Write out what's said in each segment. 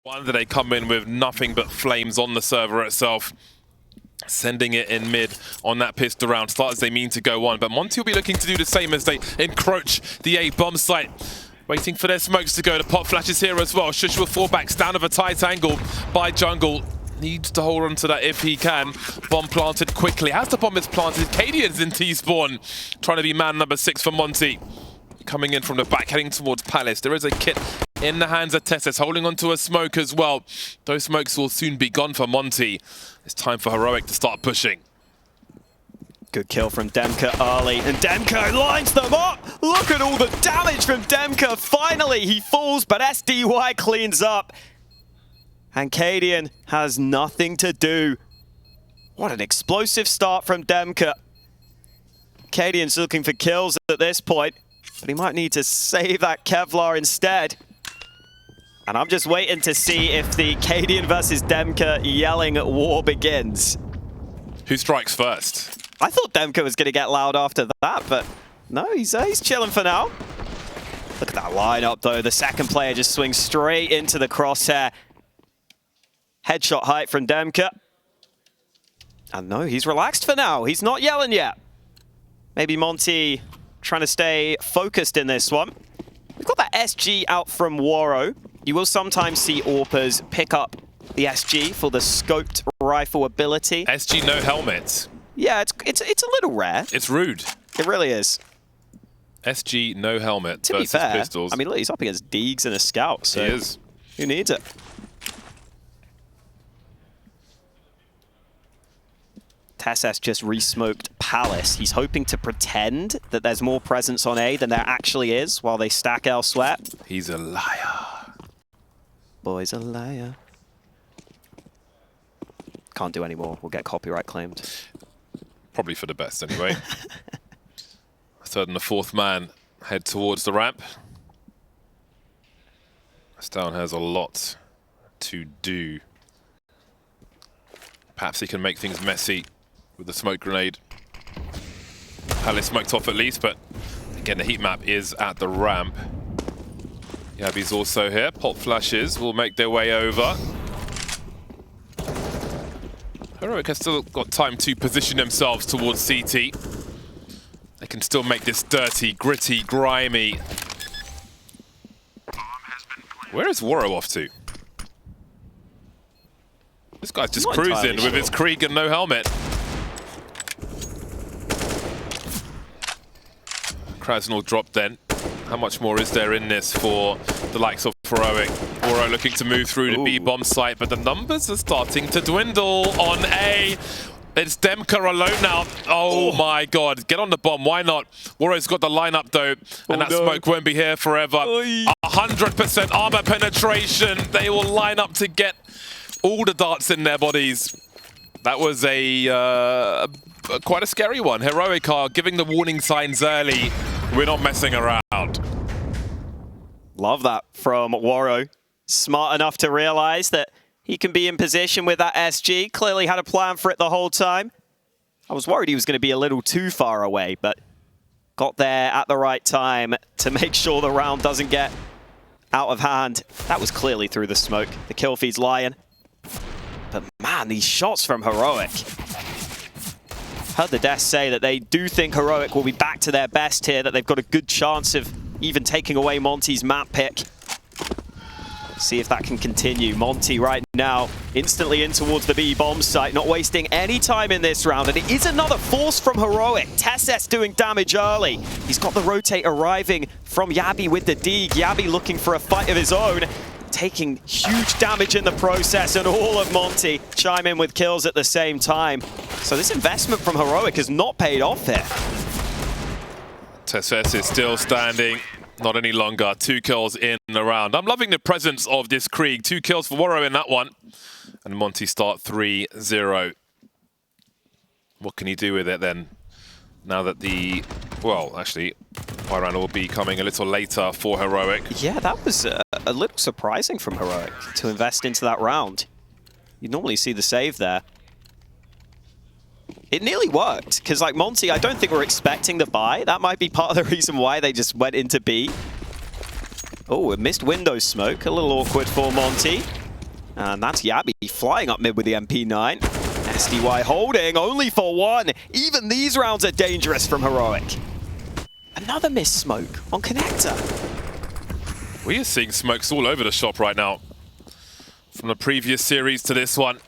One that they come in with nothing but flames on the server itself, sending it in mid on that pistol round. Start as they mean to go on, but Monte will be looking to do the same as they encroach the A bomb site. Waiting for their smokes to go. The pop flashes here as well. sjuush will fall back, down of a tight angle by Jungle. Needs to hold on to that if he can. Bomb planted quickly. As the bomb is planted, cadiaN's in T-spawn. Trying to be man number 6 for Monte. Coming in from the back, heading towards Palace. There is a kit in the hands of TeSeS, holding onto a smoke as well. Those smokes will soon be gone for Monte. It's time for Heroic to start pushing. Good kill from DemQQ early, and DemQQ lines them up! Look at all the damage from DemQQ! Finally, he falls, but SDY cleans up. And cadiaN has nothing to do. What an explosive start from DemQQ. cadiaN's looking for kills at this point, but he might need to save that Kevlar instead. And I'm just waiting to see if the cadiaN versus DemQQ yelling war begins. Who strikes first? I thought DemQQ was going to get loud after that, but no, he's chilling for now. Look at that lineup, though. The second player just swings straight into the crosshair. Headshot height from DemQQ. And no, he's relaxed for now. He's not yelling yet. Maybe Monte trying to stay focused in this one. We've got that SG out from Waro. You will sometimes see AWPers pick up the SG for the scoped rifle ability. SG no helmet. Yeah, it's a little rare. It's rude. It really is. SG no helmet To be versus fair, pistols. I mean, look, he's up against Deegs and a Scout, so He is. who needs it? TeSeS just re-smoked Palace. He's hoping to pretend that there's more presence on A than there actually is while they stack elsewhere. He's a liar. Boy's a liar. Can't do any more. We'll get copyright claimed. Probably for the best anyway. Third and the fourth man head towards the ramp. stavn has a lot to do. Perhaps he can make things messy with the smoke grenade. Palace smoked off at least, but again, the heat map is at the ramp. Yabi's also here. Pop flashes will make their way over. Heroic has still got time to position themselves towards CT. They can still make this dirty, gritty, grimy. Where is Waro off to? This guy's just cruising with his Krieg and no helmet. Krasnal dropped then. How much more is there in this for the likes of Heroic? Waro looking to move through the B bomb site, but the numbers are starting to dwindle on A. It's DemQQ alone now. Oh my god, get on the bomb, why not? Waro's got the lineup though, and that smoke won't be here forever. 100% armor penetration. They will line up to get all the darts in their bodies. That was quite a scary one. Heroic are giving the warning signs early. We're not messing around. Love that from Waro. Smart enough to realize that he can be in position with that SG. Clearly had a plan for it the whole time. I was worried he was going to be a little too far away, but got there at the right time to make sure the round doesn't get out of hand. That was clearly through the smoke. The kill feed's lying. But man, these shots from Heroic. Heard the devs say that they do think Heroic will be back to their best here, that they've got a good chance of even taking away Monte's map pick. See if that can continue. Monte right now instantly in towards the B bomb site, not wasting any time in this round. And it is another force from Heroic. TeSeS doing damage early. He's got the rotate arriving from Yabi with the Deeg. Yabi looking for a fight of his own, taking huge damage in the process, and all of Monte chime in with kills at the same time. So this investment from Heroic has not paid off here. TeSeS is still standing. Not any longer. 2 kills in the round. I'm loving the presence of this Krieg. 2 kills for Waro in that one. And Monte start 3-0. What can he do with it then? Now that the... Well, actually, Iran will be coming a little later for Heroic. Yeah, that was a little surprising from Heroic to invest into that round. You normally see the save there. It nearly worked, because like Monte, I don't think we're expecting the buy. That might be part of the reason why they just went into B. Oh, a missed window smoke. A little awkward for Monte. And that's Yabby flying up mid with the MP9. SDY holding only for one. Even these rounds are dangerous from Heroic. Another missed smoke on Connector. We are seeing smokes all over the shop right now. From the previous series to this one.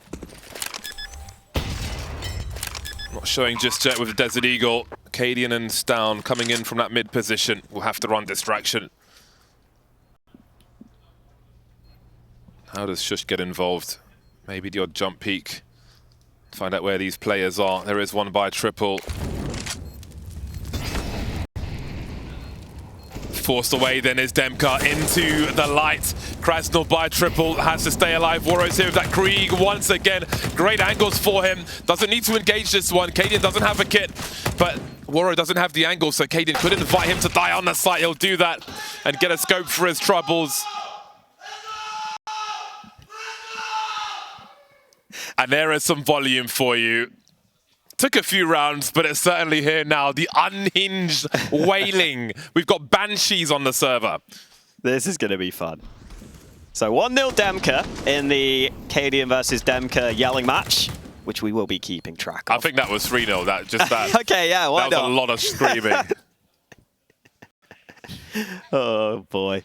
Not showing just yet with the Desert Eagle. cadiaN and stavn coming in from that mid position. Will have to run distraction. How does sjuush get involved? Maybe the odd jump peek. Find out where these players are. There is one by triple. Forced away then is DemQQ into the light. krasnal by triple has to stay alive. Warrow's here with that Krieg once again. Great angles for him. Doesn't need to engage this one. cadiaN doesn't have a kit, but Warrow doesn't have the angle, so cadiaN could invite him to die on the site. He'll do that and get a scope for his troubles. And there is some volume for you. Took a few rounds, but it's certainly here now. The unhinged wailing. We've got banshees on the server. This is going to be fun. So 1-0 DemQQ in the cadiaN versus DemQQ yelling match, which we will be keeping track of. I think that was 3-0. That. Okay, yeah, why that was not? a lot of screaming. Oh, boy.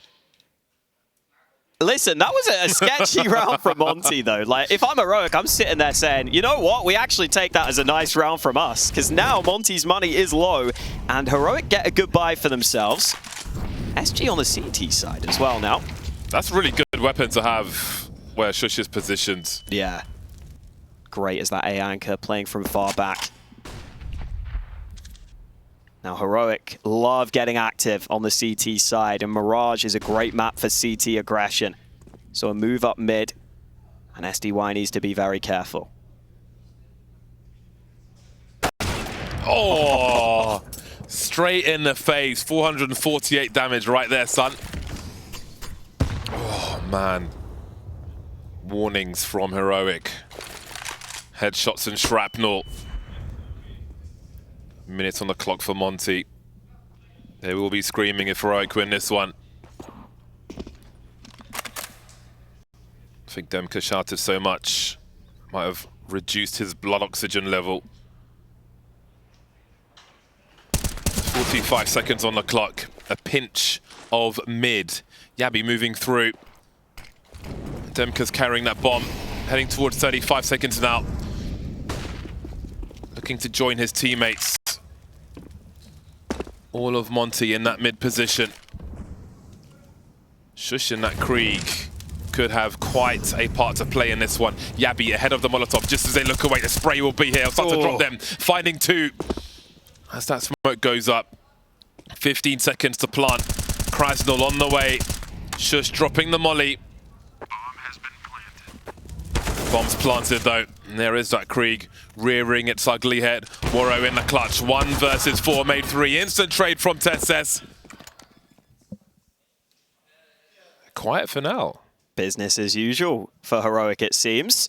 Listen, that was a sketchy round from Monte, though. Like, if I'm Heroic, I'm sitting there saying, you know what? We actually take that as a nice round from us, because now Monte's money is low, and Heroic get a good buy for themselves. SG on the CT side as well now. That's a really good weapon to have where sjuush is positioned. Yeah. Great as that A anchor playing from far back. Now, Heroic love getting active on the CT side, and Mirage is a great map for CT aggression. So a move up mid, and SDY needs to be very careful. Oh, straight in the face. 448 damage right there, son. Oh, man. Warnings from Heroic. Headshots and shrapnel. Minutes on the clock for Monte. They will be screaming if Heroic win this one. I think DemQQ shouted so much. Might have reduced his blood oxygen level. 45 seconds on the clock. A pinch of mid. Yabby moving through. DemQQ's carrying that bomb. Heading towards 35 seconds now. Looking to join his teammates. All of Monte in that mid position. sjuush in that Krieg could have quite a part to play in this one. Yabby ahead of the Molotov. Just as they look away, the spray will be here. He'll start to drop them. Finding two. As that smoke goes up. 15 seconds to plant. krasnal on the way. sjuush dropping the molly. Bomb's planted though. And there is that Krieg rearing its ugly head. Warrow in the clutch. 1 versus 4 made 3. Instant trade from TeSeS. Quiet for now. Business as usual for Heroic, it seems.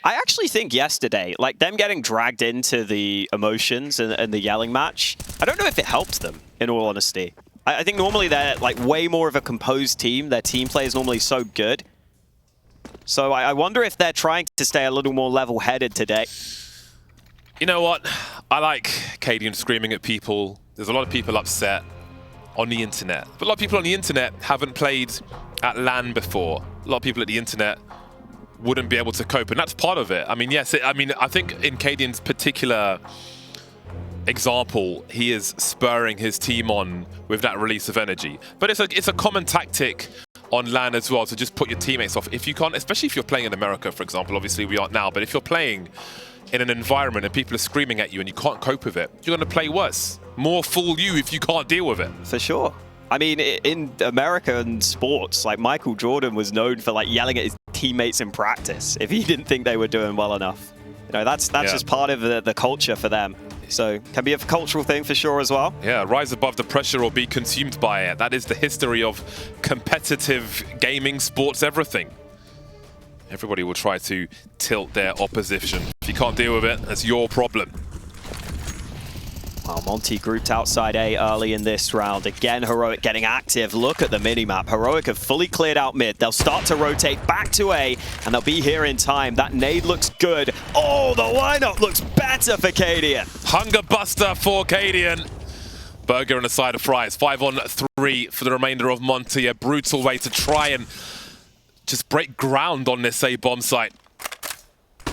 I actually think yesterday, like them getting dragged into the emotions and the yelling match, I don't know if it helped them, in all honesty. I think normally they're like way more of a composed team. Their team play is normally so good. So I wonder if they're trying to stay a little more level-headed today. You know what? I like cadiaN screaming at people. There's a lot of people upset on the internet. But a lot of people on the internet haven't played at LAN before. A lot of people at the internet wouldn't be able to cope, and that's part of it. I mean, yes, I think in cadiaN's particular example, he is spurring his team on with that release of energy. But it's a common tactic on LAN as well to just put your teammates off. If you can't, especially if you're playing in America, for example, obviously we aren't now, but if you're playing in an environment and people are screaming at you and you can't cope with it, you're going to play worse. More fool you if you can't deal with it. For sure. I mean, in American sports, like Michael Jordan was known for like yelling at his teammates in practice if he didn't think they were doing well enough. You know, that's just part of the culture for them. So can be a cultural thing for sure as well. Yeah, rise above the pressure or be consumed by it. That is the history of competitive gaming, sports, everything. Everybody will try to tilt their opposition. If you can't deal with it, that's your problem. Well, Monte grouped outside A early in this round. Again, Heroic getting active. Look at the minimap. Heroic have fully cleared out mid. They'll start to rotate back to A, and they'll be here in time. That nade looks good. Oh, the lineup looks better for cadiaN. Hunger buster for cadiaN. Burger on the side of fries. 5 on 3 for the remainder of Monte. A brutal way to try and just break ground on this A bomb site.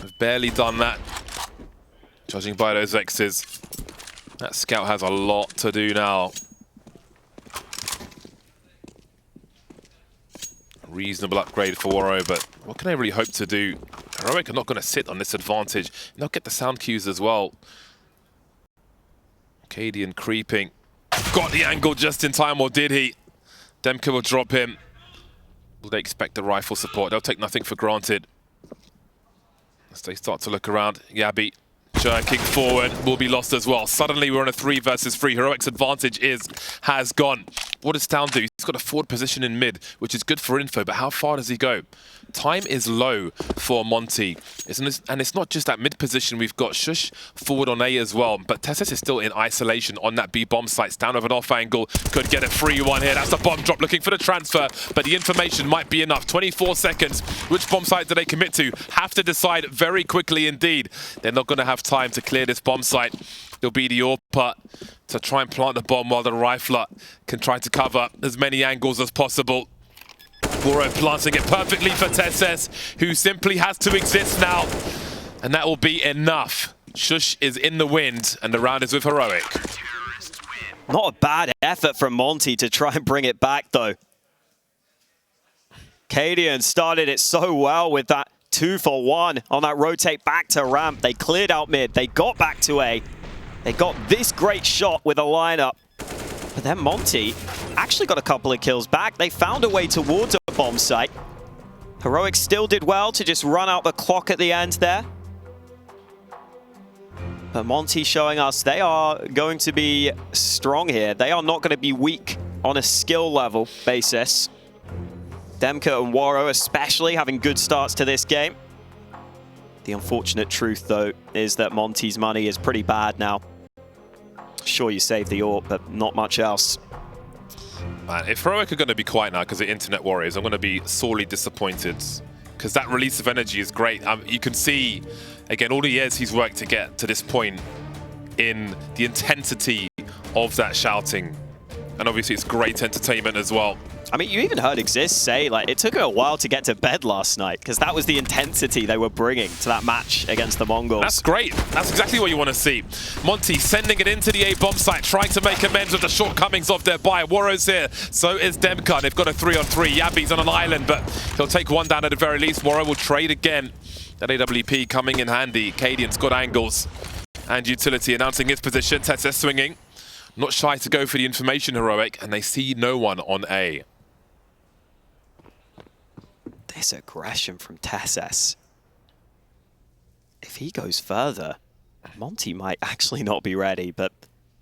We've barely done that, judging by those X's. That scout has a lot to do now. A reasonable upgrade for Waro, but what can they really hope to do? Heroic are not going to sit on this advantage. They'll get the sound cues as well. cadiaN creeping. Got the angle just in time, or did he? DemQQ will drop him. Will they expect the rifle support? They'll take nothing for granted. As they start to look around, Yabi jerking forward will be lost as well. Suddenly we're on a 3 versus 3. Heroic's advantage has gone. What does stavn do? He's got a forward position in mid, which is good for info, but how far does he go? Time is low for Monte. And it's not just that mid position. We've got sjuush forward on A as well, but TeSeS is still in isolation on that B bomb site. Stavn with an off angle, could get a free one here. That's the bomb drop, looking for the transfer, but the information might be enough. 24 seconds. Which bomb site do they commit to? Have to decide very quickly indeed. They're not going to have time to clear this bomb site. There'll be the AWP to try and plant the bomb while the rifler can try to cover as many angles as possible. Waro planting it perfectly for TeSeS, who simply has to exist now. And that will be enough. sjuush is in the wind, and the round is with Heroic. Not a bad effort from Monte to try and bring it back, though. cadiaN started it so well with that 2-for-1 on that rotate back to ramp. They cleared out mid. They got back to A. They got this great shot with a lineup. But then Monte actually got a couple of kills back. They found a way towards a bomb site. Heroic still did well to just run out the clock at the end there. But Monte showing us they are going to be strong here. They are not going to be weak on a skill level basis. DemQQ and Waro especially having good starts to this game. The unfortunate truth, though, is that Monte's money is pretty bad now. Sure, you saved the AWP, but not much else. Man, if Heroic are going to be quiet now because of Internet Warriors, I'm going to be sorely disappointed. Because that release of energy is great. You can see, again, all the years he's worked to get to this point in the intensity of that shouting. And obviously it's great entertainment as well. I mean, you even heard Exist say, like, it took him a while to get to bed last night because that was the intensity they were bringing to that match against the Mongols. That's great. That's exactly what you want to see. Monte sending it into the A bomb site, trying to make amends with the shortcomings of their buy. Waro's here, so is DemQQ. They've got a 3-on-3. Yabi's on an island, but he'll take one down at the very least. Waro will trade again. That AWP coming in handy. cadiaN's got angles and utility, announcing his position. TeSeS swinging. Not shy to go for the information, Heroic, and they see no one on A. This aggression from TeSeS. If he goes further, Monte might actually not be ready, but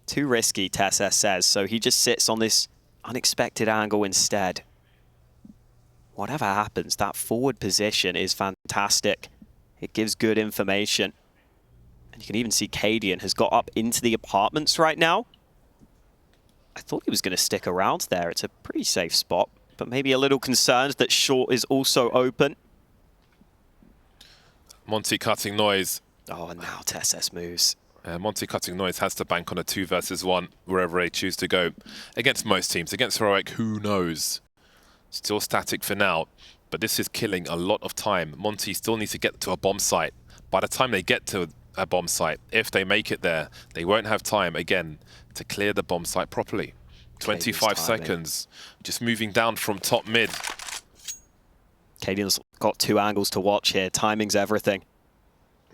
too risky, TeSeS says, so he just sits on this unexpected angle instead. Whatever happens, that forward position is fantastic. It gives good information. And you can even see cadiaN has got up into the apartments right now. I thought he was going to stick around there. It's a pretty safe spot, but maybe a little concerned that short is also open. Monte cutting noise. Oh, and now TeSeS moves. Monte cutting noise has to bank on a 2 versus 1 wherever they choose to go. Against most teams. Against Heroic, who knows? Still static for now, but this is killing a lot of time. Monte still needs to get to a bomb site. By the time they get to a bomb site, if they make it there, they won't have time again to clear the bomb site properly. 25 seconds. Just moving down from top mid. cadiaN's got 2 angles to watch here. Timing's everything.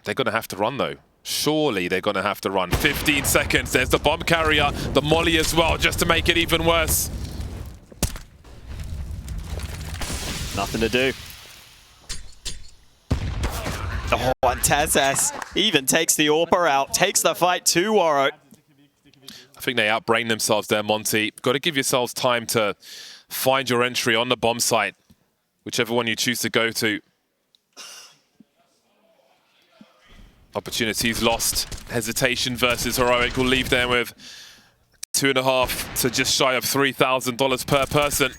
They're going to have to run, though. Surely they're going to have to run. 15 seconds. There's the bomb carrier, the molly as well, just to make it even worse. Nothing to do. Oh, and TeSeS even takes the AWP out, takes the fight to Waro. I think they outbrained themselves there, Monte. Got to give yourselves time to find your entry on the bomb site, whichever one you choose to go to. Opportunities lost. Hesitation versus Heroic will leave them with $2.5 to just shy of $3,000 per person.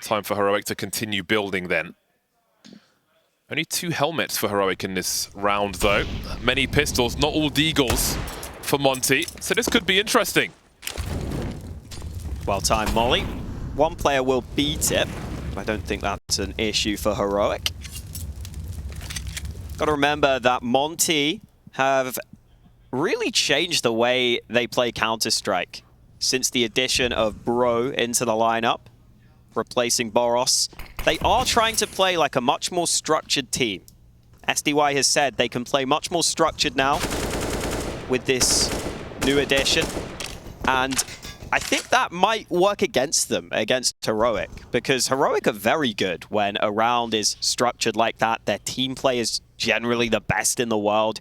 Time for Heroic to continue building then. Only 2 helmets for Heroic in this round though. Many pistols, not all deagles for Monte. So this could be interesting. Well timed molly. One player will beat it. I don't think that's an issue for Heroic. Got to remember that Monte have really changed the way they play Counter-Strike since the addition of Bro into the lineup, replacing Boros. They are trying to play like a much more structured team. SDY has said they can play much more structured now with this new addition. And I think that might work against them, against Heroic, because Heroic are very good when a round is structured like that. Their team play is generally the best in the world.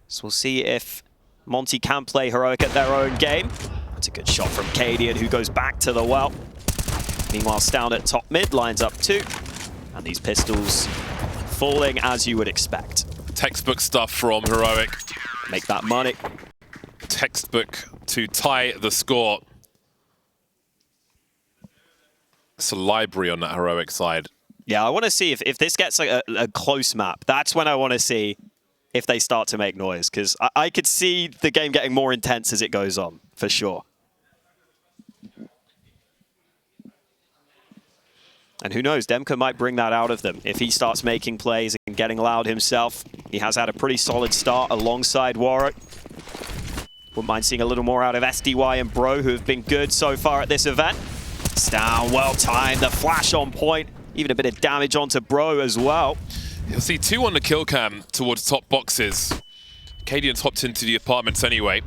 So we'll see if Monte can play Heroic at their own game. That's a good shot from cadiaN, who goes back to the well. Meanwhile, stavn at top mid lines up 2. And these pistols falling as you would expect. Textbook stuff from Heroic. Make that money. Textbook to tie the score. It's a library on that Heroic side. Yeah, I want to see if this gets like a close map. That's when I want to see if they start to make noise, because I could see the game getting more intense as it goes on, for sure. And who knows, DemQQ might bring that out of them if he starts making plays and getting loud himself. He has had a pretty solid start alongside Waro. Wouldn't mind seeing a little more out of SDY and Bro, who have been good so far at this event. stavn, well timed, the flash on point. Even a bit of damage onto Bro as well. You'll see 2 on the kill cam towards top boxes. cadiaN's hopped into the apartments anyway.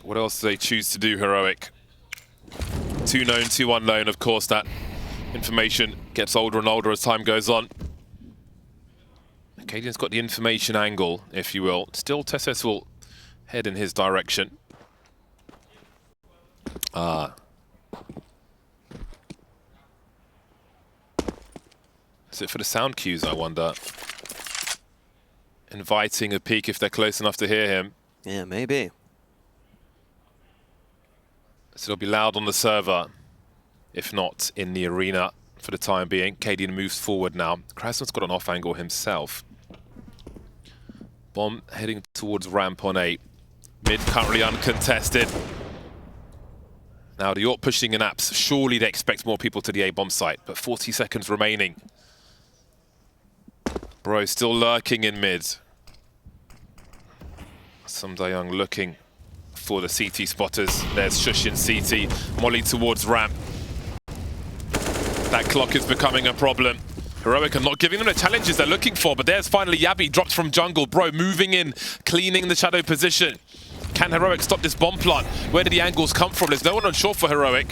What else do they choose to do, Heroic? 2 known, 2 unknown. Of course, that information gets older and older as time goes on. cadiaN's got the information angle, if you will. Still, TeSeS will head in his direction. Is it for the sound cues, I wonder? Inviting a peek if they're close enough to hear him. Yeah, maybe. So it'll be loud on the server, if not in the arena for the time being. cadiaN moves forward now. krasn's got an off angle himself. Bomb heading towards ramp on 8. Mid currently uncontested. Now the AWP pushing in apps. Surely they expect more people to the A bomb site, but 40 seconds remaining. Bro still lurking in mid. sjuush looking for the CT spotters. There's sjuush in CT. Molly towards ramp. That clock is becoming a problem. Heroic are not giving them the challenges they're looking for, but there's finally Yabi dropped from jungle. Bro moving in, cleaning the shadow position. Can Heroic stop this bomb plant? Where did the angles come from? There's no one on shore for Heroic.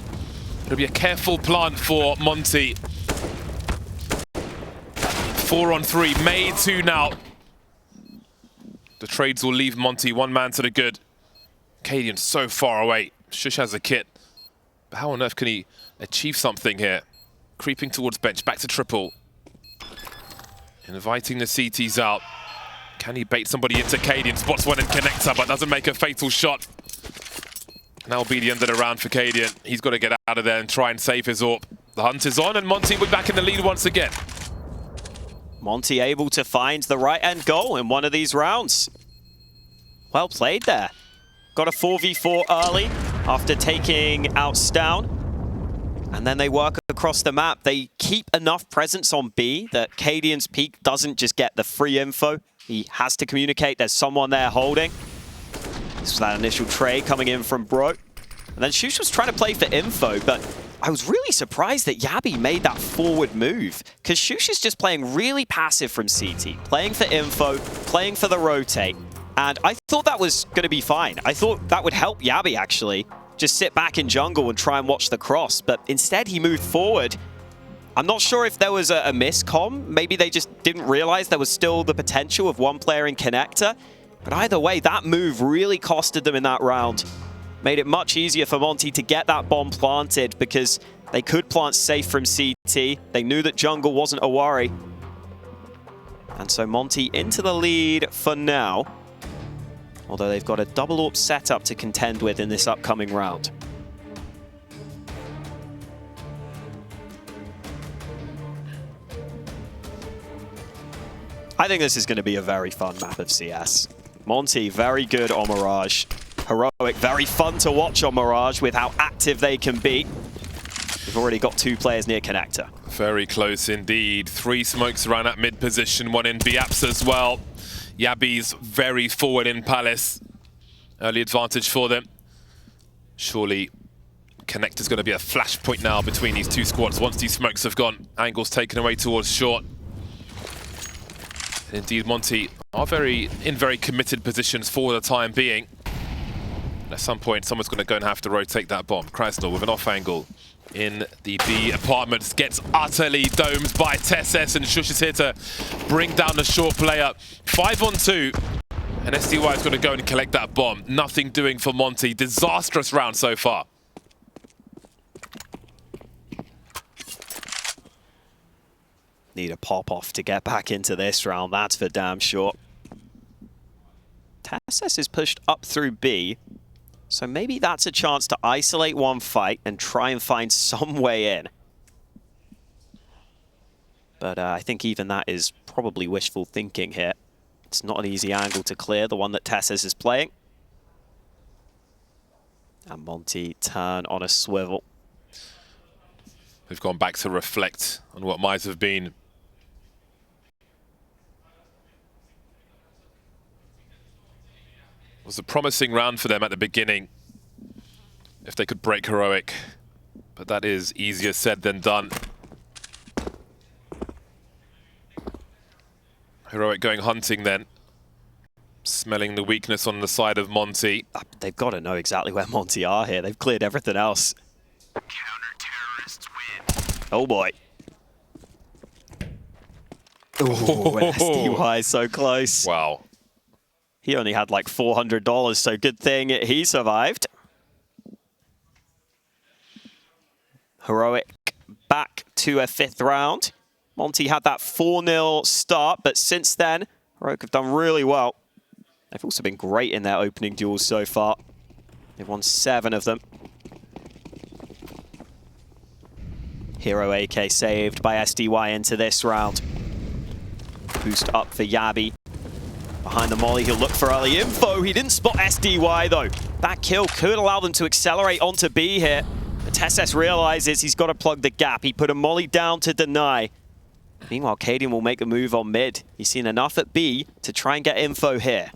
It'll be a careful plant for Monte. 4 on 3, made 2 now. The trades will leave Monte 1 man to the good. cadiaN so far away. sjuush has a kit. But how on earth can he achieve something here? Creeping towards bench, back to triple. Inviting the CTs out. Can he bait somebody into cadiaN? Spots one in connector, but doesn't make a fatal shot. And that'll be the end of the round for cadiaN. He's got to get out of there and try and save his AWP. The hunt is on, and Monte will be back in the lead once again. Monte able to find the right-hand goal in one of these rounds. Well played there. Got a 4v4 early after taking out stavn. And then they work across the map. They keep enough presence on B that cadiaN's peak doesn't just get the free info. He has to communicate there's someone there holding. This was that initial trade coming in from Bro. And then sjuush was trying to play for info, but I was really surprised that Yabi made that forward move, because sjuush is just playing really passive from CT, playing for info, playing for the rotate, and I thought that was going to be fine. I thought that would help Yabi, actually, just sit back in jungle and try and watch the cross, but instead he moved forward. I'm not sure if there was a miscomm. Maybe they just didn't realize there was still the potential of one player in connector, but either way, that move really costed them in that round. Made it much easier for Monte to get that bomb planted because they could plant safe from CT. They knew that jungle wasn't a worry. And so Monte into the lead for now. Although they've got a double AWP setup to contend with in this upcoming round. I think this is going to be a very fun map of CS. Monte, very good on Mirage. Heroic, very fun to watch on Mirage with how active they can be. We've already got 2 players near connector. Very close indeed. 3 smokes around that mid position, 1 in B-Apps as well. Yabi's very forward in Palace. Early advantage for them. Surely connector's going to be a flashpoint now between these 2 squads once these smokes have gone. Angles taken away towards short. And indeed, Monte are in very committed positions for the time being. And at some point, someone's going to go and have to rotate that bomb. Krasnal with an off angle in the B apartments gets utterly domed by TeSeS, and sjuush is here to bring down the short player. 5-on-2, and SDY is going to go and collect that bomb. Nothing doing for Monte. Disastrous round so far. Need a pop-off to get back into this round, that's for damn sure. TeSeS is pushed up through B, so maybe that's a chance to isolate one fight and try and find some way in. But I think even that is probably wishful thinking here. It's not an easy angle to clear, the one that TeSeS is playing. And Monte turn on a swivel. We've gone back to reflect on what might have been. It was a promising round for them at the beginning, if they could break Heroic. But that is easier said than done. Heroic going hunting then. Smelling the weakness on the side of Monte. They've got to know exactly where Monte are here. They've cleared everything else. Counter-terrorists win. Oh boy. Ooh, SDY so close. Wow. He only had like $400, so good thing he survived. Heroic back to a 5th round. Monte had that 4-0 start, but since then, Heroic have done really well. They've also been great in their opening duels so far. They've won 7 of them. Hero AK saved by SDY into this round. Boost up for Yabi. Behind the molly, he'll look for early info. He didn't spot SDY though. That kill could allow them to accelerate onto B here. But TeSeS realizes he's got to plug the gap. He put a molly down to deny. Meanwhile, cadiaN will make a move on mid. He's seen enough at B to try and get info here.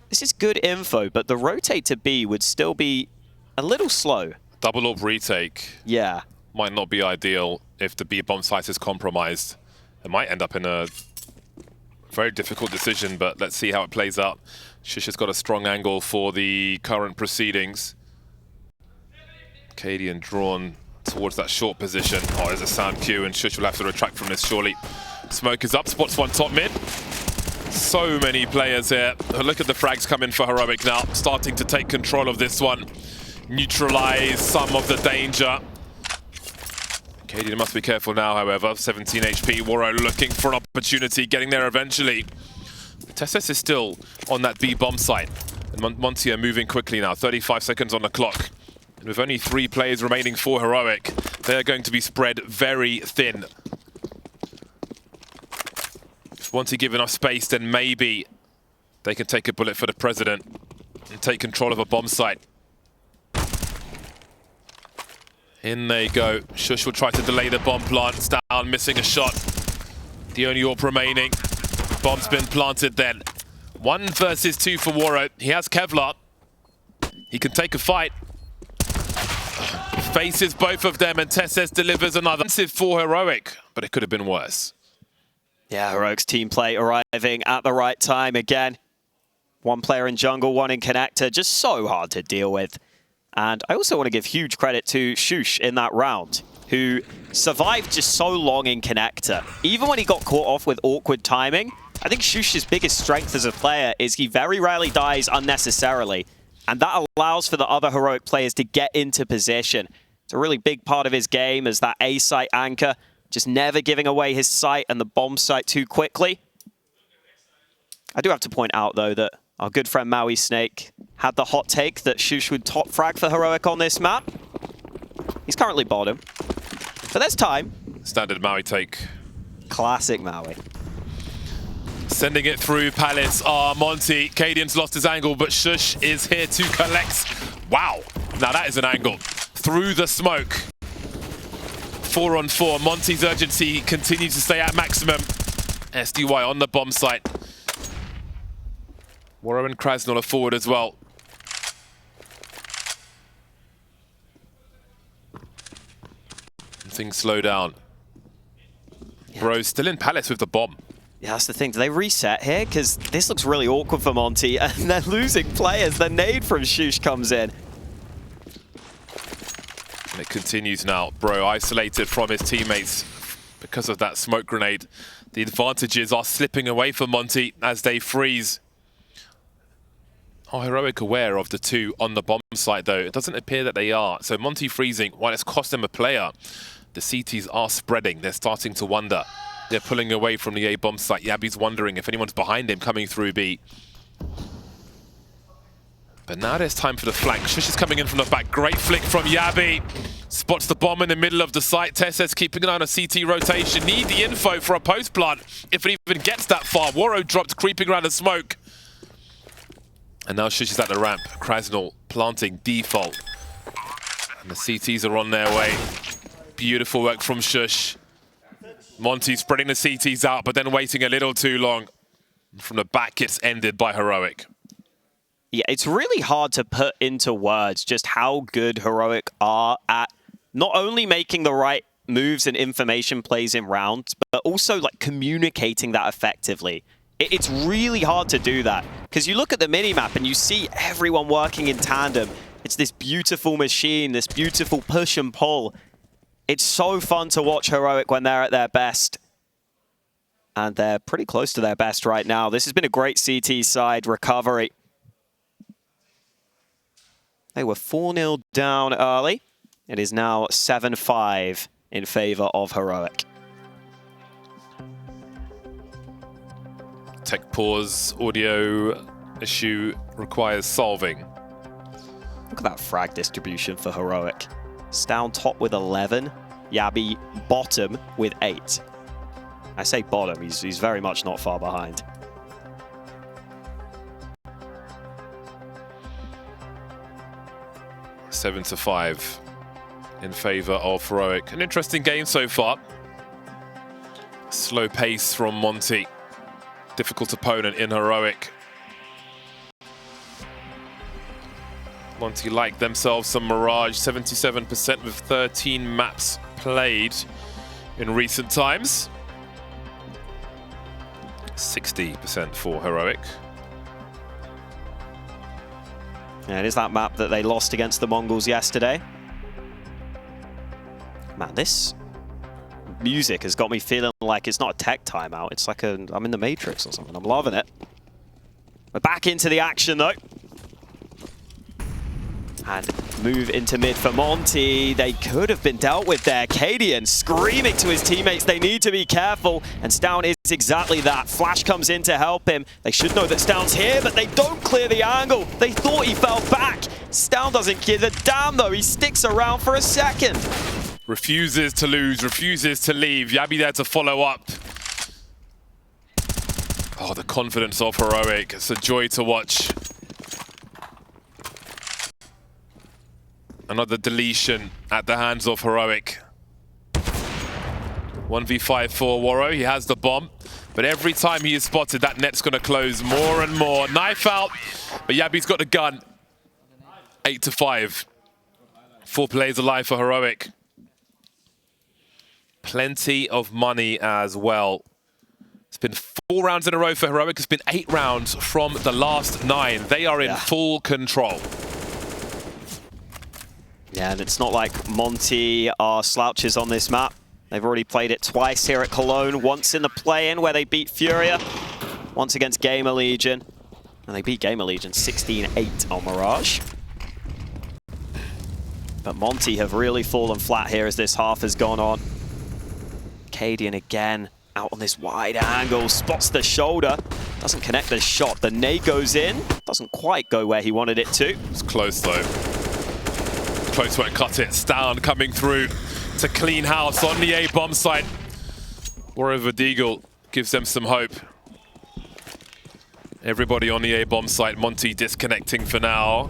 This is good info, but the rotate to B would still be a little slow. Double AWP retake. Yeah. Might not be ideal if the B bomb site is compromised. It might end up in a very difficult decision, but let's see how it plays out. sjuush has got a strong angle for the current proceedings. cadiaN drawn towards that short position. Oh, there's a sound cue, and sjuush will have to retract from this surely. Smoke is up, spots one top mid. So many players here. Look at the frags coming for Heroic now, starting to take control of this one. Neutralize some of the danger. cadiaN must be careful now, however. 17 HP, Waro looking for an opportunity, getting there eventually. TeSeS is still on that B bomb site. And Monte are moving quickly now, 35 seconds on the clock. And with only 3 players remaining for Heroic, they're going to be spread very thin. If Monte give enough space, then maybe they can take a bullet for the president and take control of a bomb site. In they go. sjuush will try to delay the bomb plant. stavn missing a shot. The only AWP remaining. Bomb's been planted then. 1 versus 2 for Waro. He has Kevlar. He can take a fight. Faces both of them, and TeSeS delivers another. For Heroic, but it could have been worse. Yeah, Heroic's team play arriving at the right time again. 1 player in jungle, 1 in connector. Just so hard to deal with. And I also want to give huge credit to sjuush in that round, who survived just so long in connector. Even when he got caught off with awkward timing, I think sjuush's biggest strength as a player is he very rarely dies unnecessarily. And that allows for the other Heroic players to get into position. It's a really big part of his game as that A site anchor, just never giving away his site and the bomb site too quickly. I do have to point out, though, that our good friend Maui Snake had the hot take that sjuush would top frag for Heroic on this map. He's currently bottom. But there's time. Standard Maui take. Classic Maui. Sending it through Palace. Monte. cadiaN's lost his angle, but sjuush is here to collect. Wow. Now that is an angle. Through the smoke. 4 on 4. Monte's urgency continues to stay at maximum. SDY on the bomb site. waro and cradsnal are forward as well. Things slow down. Yeah. Bro, still in Palace with the bomb. Yeah, that's the thing. Do they reset here? Because this looks really awkward for Monte, and they're losing players. The nade from sjuush comes in. And it continues now. Bro isolated from his teammates because of that smoke grenade. The advantages are slipping away for Monte as they freeze. Are Heroic aware of the two on the bomb site, though? It doesn't appear that they are. So Monte freezing, while it's cost them a player, the CTs are spreading. They're starting to wonder. They're pulling away from the A bomb site. Yabi's wondering if anyone's behind him coming through B. But now there's time for the flank. sjuush is coming in from the back. Great flick from Yabi. Spots the bomb in the middle of the site. TeSeS keeping an eye on a CT rotation. Need the info for a post plant if it even gets that far. waro dropped, creeping around the smoke. And now sjuush is at the ramp. cradsnal planting default. And the CTs are on their way. Beautiful work from sjuush. Monte spreading the CTs out, but then waiting a little too long. From the back, it's ended by Heroic. Yeah, it's really hard to put into words just how good Heroic are at not only making the right moves and information plays in rounds, but also like communicating that effectively. It's really hard to do that because you look at the minimap and you see everyone working in tandem. It's this beautiful machine, this beautiful push and pull. It's so fun to watch Heroic when they're at their best. And they're pretty close to their best right now. This has been a great CT side recovery. They were 4-0 down early. It is now 7-5 in favor of Heroic. Tech pause, audio issue requires solving. Look at that frag distribution for Heroic. stavn top with 11, Yabi bottom with 8. I say bottom, he's very much not far behind. Seven to 5 in favor of Heroic. An interesting game so far. Slow pace from Monte. Difficult opponent in Heroic. Monte like themselves some Mirage, 77% with 13 maps played in recent times. 60% for Heroic. Yeah, it is that map that they lost against the Mongols yesterday. Man, this music has got me feeling like it's not a tech timeout. It's like I'm in the Matrix or something. I'm loving it. We're back into the action, though. And move into mid for Monte. They could have been dealt with there. cadiaN screaming to his teammates they need to be careful. And stavn is exactly that. Flash comes in to help him. They should know that stavn's here, but they don't clear the angle. They thought he fell back. stavn doesn't give a damn, though. He sticks around for a second. Refuses to lose, refuses to leave. Yabi there to follow up. Oh, the confidence of Heroic. It's a joy to watch. Another deletion at the hands of Heroic. 1v5 for waro. He has the bomb. But every time he is spotted, that net's going to close more and more. Knife out. But Yabi's got the gun. 8 to 5. 4 players alive for Heroic. Plenty of money as well. It's been 4 rounds in a row for Heroic. It's been 8 rounds from the last 9. They are in full control. Yeah, and it's not like Monte are slouches on this map. They've already played it twice here at Cologne. Once in the play-in where they beat Furia. Once against Gamer Legion. And they beat Gamer Legion 16-8 on Mirage. But Monte have really fallen flat here as this half has gone on. cadiaN again out on this wide angle, spots the shoulder, doesn't connect the shot. The nade goes in, doesn't quite go where he wanted it to. It's close though. Close where it cut it. stavn coming through to clean house on the A bomb site. Moreover, Deagle gives them some hope. Everybody on the A bomb site. Monte disconnecting for now.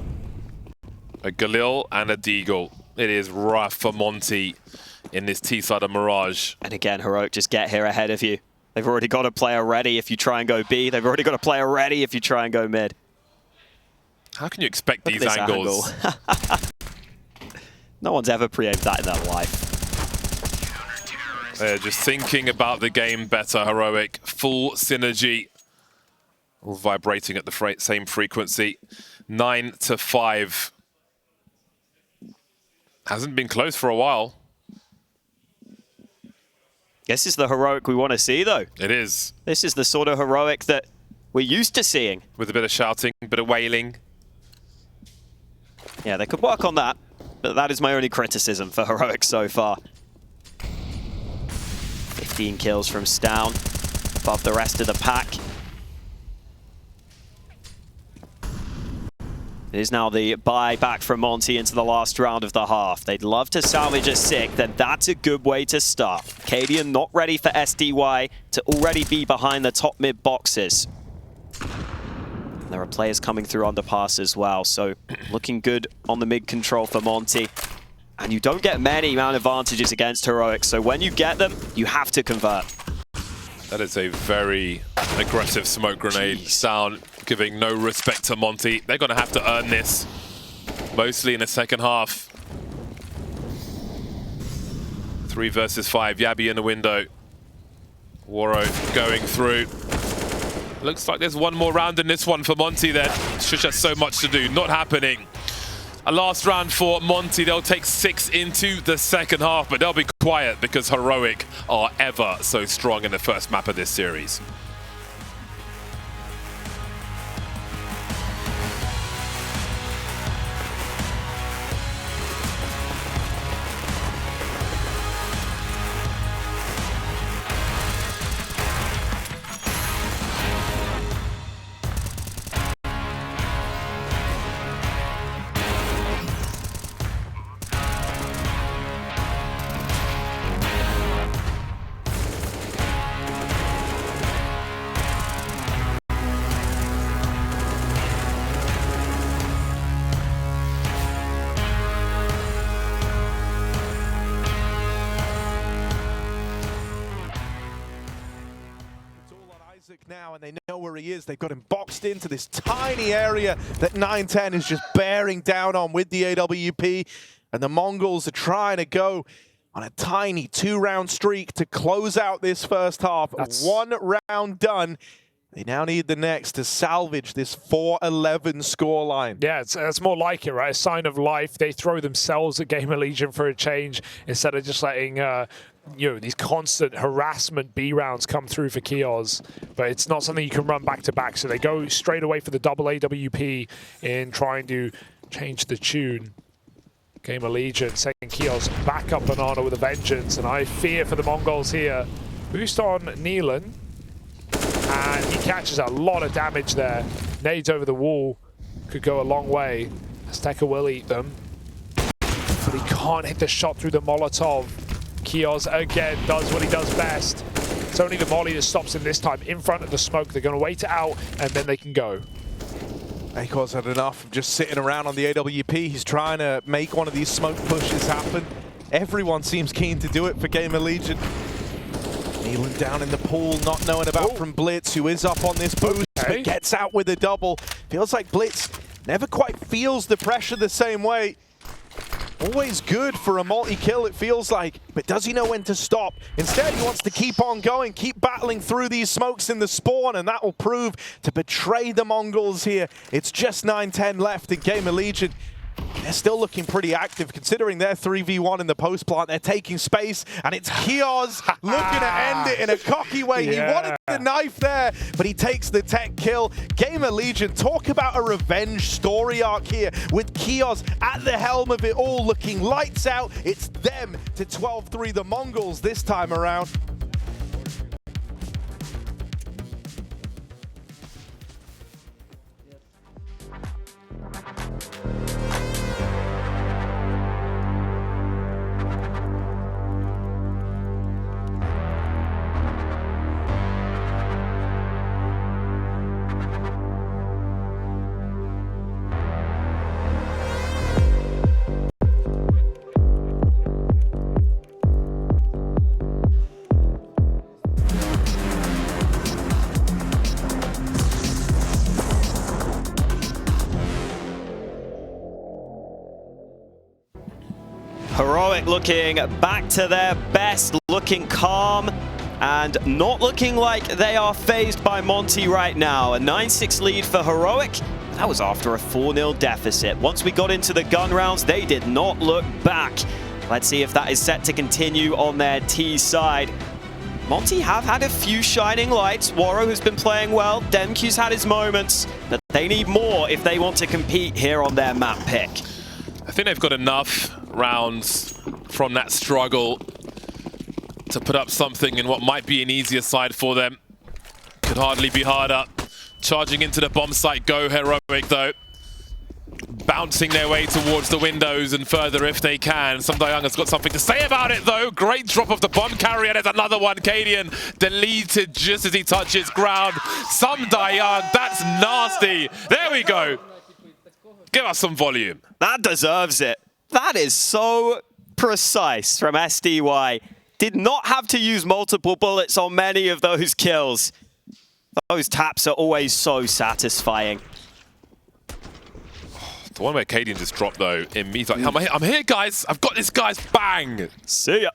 A Galil and a Deagle. It is rough for Monte in this T side of Mirage. And again, Heroic just get here ahead of you. They've already got a player ready if you try and go B. They've already got a player ready if you try and go mid. How can you expect Look at these this angles? angle. No one's ever pre-aimed that in their life. They're just thinking about the game better, Heroic. Full synergy. All vibrating at the same frequency. 9-5. Hasn't been close for a while. This is the Heroic we want to see, though. It is. This is the sort of Heroic that we're used to seeing. With a bit of shouting, a bit of wailing. Yeah, they could work on that, but that is my only criticism for Heroic so far. 15 kills from stavn, above the rest of the pack. It is now the buy back from Monte into the last round of the half. They'd love to salvage a 6, then that's a good way to start. cadiaN not ready for SDY to already be behind the top mid boxes. And there are players coming through underpass as well, so looking good on the mid control for Monte. And you don't get many man advantages against Heroic, so when you get them, you have to convert. That is a very aggressive smoke grenade. stavn giving no respect to Monte. They're going to have to earn this, mostly in the second half. 3 versus 5. Yabby in the window. Waro going through. Looks like there's one more round in this one for Monte then. sjuush has so much to do. Not happening. A last round for Monte. They'll take 6 into the second half, but they'll be quiet because Heroic are ever so strong in the first map of this series. Now, and they know where he is. They've got him boxed into this tiny area that 910 is just bearing down on with the AWP, and the Mongols are trying to go on a tiny 2-round streak to close out this first half. That's 1 round done. They now need the next to salvage this 4-11 scoreline. Yeah, it's more like it, right? A sign of life. They throw themselves at Gamer Legion for a change instead of just letting these constant harassment B rounds come through for TeSeS. But it's not something you can run back to back. So they go straight away for the double AWP in trying to change the tune. Gamer Legion sending TeSeS back up banana with a vengeance, and I fear for the Mongols here. Boost on Neelan. And he catches a lot of damage there. Nades over the wall could go a long way. Azteca will eat them. But he can't hit the shot through the Molotov. TeSeS again does what he does best. It's only the molly that stops him this time in front of the smoke. They're going to wait it out and then they can go. Akor's had enough of just sitting around on the AWP. He's trying to make one of these smoke pushes happen. Everyone seems keen to do it for Gamer Legion. Neelan down in the pool, not knowing about from Blitz, who is up on this boost, but gets out with a double. Feels like Blitz never quite feels the pressure the same way. Always good for a multi-kill, it feels like, but does he know when to stop? Instead, he wants to keep on going, keep battling through these smokes in the spawn, and that will prove to betray the Mongols here. It's just 9-10 left in Gamer Legion. they're still looking pretty active considering they're 3v1 in the post plant. They're taking space, and it's Kios looking to end it in a cocky way. He wanted the knife there, but he takes the tech kill. Gamer Legion, talk about a revenge story arc here with Kios at the helm of it all, looking lights out. It's them to 12-3 the Mongols this time around. Heroic looking back to their best, looking calm and not looking like they are phased by Monte right now. A 9-6 lead for Heroic. That was after a 4-0 deficit. Once we got into the gun rounds, they did not look back. Let's see if that is set to continue on their T side. Monte have had a few shining lights. Waro has been playing well. DemQQ's had his moments, but they need more if they want to compete here on their map pick. I think they've got enough rounds from that struggle to put up something in what might be an easier side for them. Could hardly be harder. Charging into the bomb site, go Heroic though. Bouncing their way towards the windows and further if they can. sjuush has got something to say about it though. Great drop of the bomb carrier. There's another one. cadiaN deleted just as he touches ground. sjuush, that's nasty. There we go. Give us some volume. That deserves it. That is so precise from SDY. Did not have to use multiple bullets on many of those kills. Those taps are always so satisfying. The one where cadiaN just dropped though, in me, like, I'm here guys, I've got this guys, bang! See ya.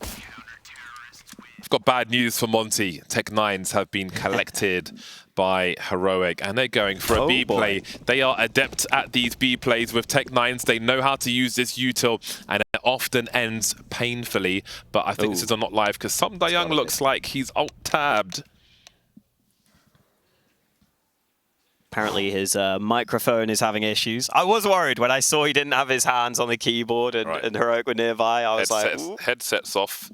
I've got bad news for Monte. Tech9s have been collected by Heroic, and they're going for a B play. They are adept at these B plays with Tech9s. They know how to use this util, and it often ends painfully. But I think this is not live because sjuush looks like he's alt-tabbed. Apparently his microphone is having issues. I was worried when I saw he didn't have his hands on the keyboard and Heroic were nearby. I was like, ooh. Headsets off.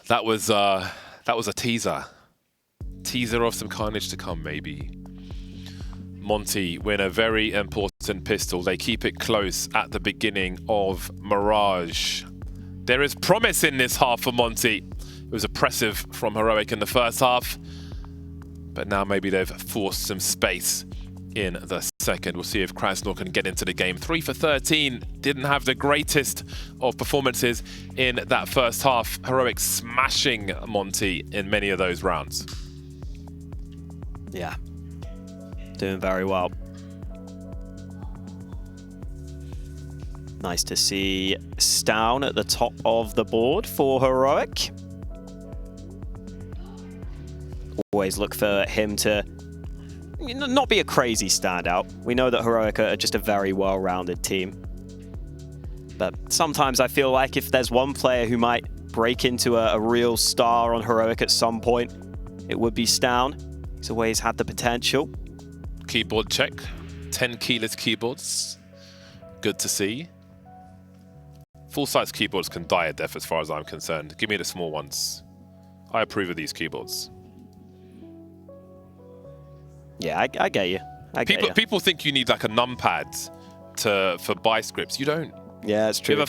That was a teaser. Teaser of some carnage to come, maybe. Monte win a very important pistol. They keep it close at the beginning of Mirage. There is promise in this half for Monte. It was oppressive from Heroic in the first half, but now maybe they've forced some space in the second. We'll see if Krasnor can get into the game. 3 for 13. Didn't have the greatest of performances in that first half. Heroic smashing Monte in many of those rounds. Yeah, doing very well. Nice to see stavn at the top of the board for Heroic. Always look for him to not be a crazy standout. We know that Heroic are just a very well-rounded team. But sometimes I feel like if there's one player who might break into a real star on Heroic at some point, it would be stavn. He's always had the potential. Keyboard check. 10 keyless keyboards. Good to see. Full-size keyboards can die a death as far as I'm concerned. Give me the small ones. I approve of these keyboards. Yeah, I get you. People think you need like a numpad for buy scripts. You don't. Yeah, it's true. You have